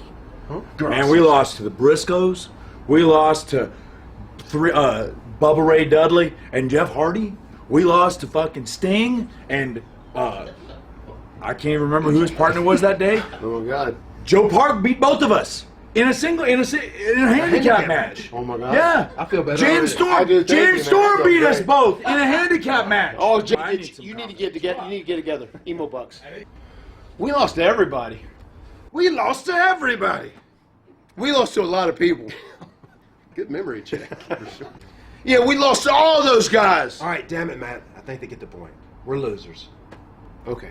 Man, we lost to the Briscoes. We lost to Bubba Ray Dudley and Jeff Hardy. We lost to fucking Sting and I can't even remember who his partner was that day. Oh my God. Joe Park beat both of us in a handicap match. Oh my God. Yeah. I feel better. James Storm beat us both in a handicap match. Oh, you need to get together. Emo Bucks. We lost to everybody. We lost to everybody. We lost to a lot of people. Good memory check. Yeah, we lost to all those guys. All right, damn it, Matt. I think they get the point. We're losers. Okay.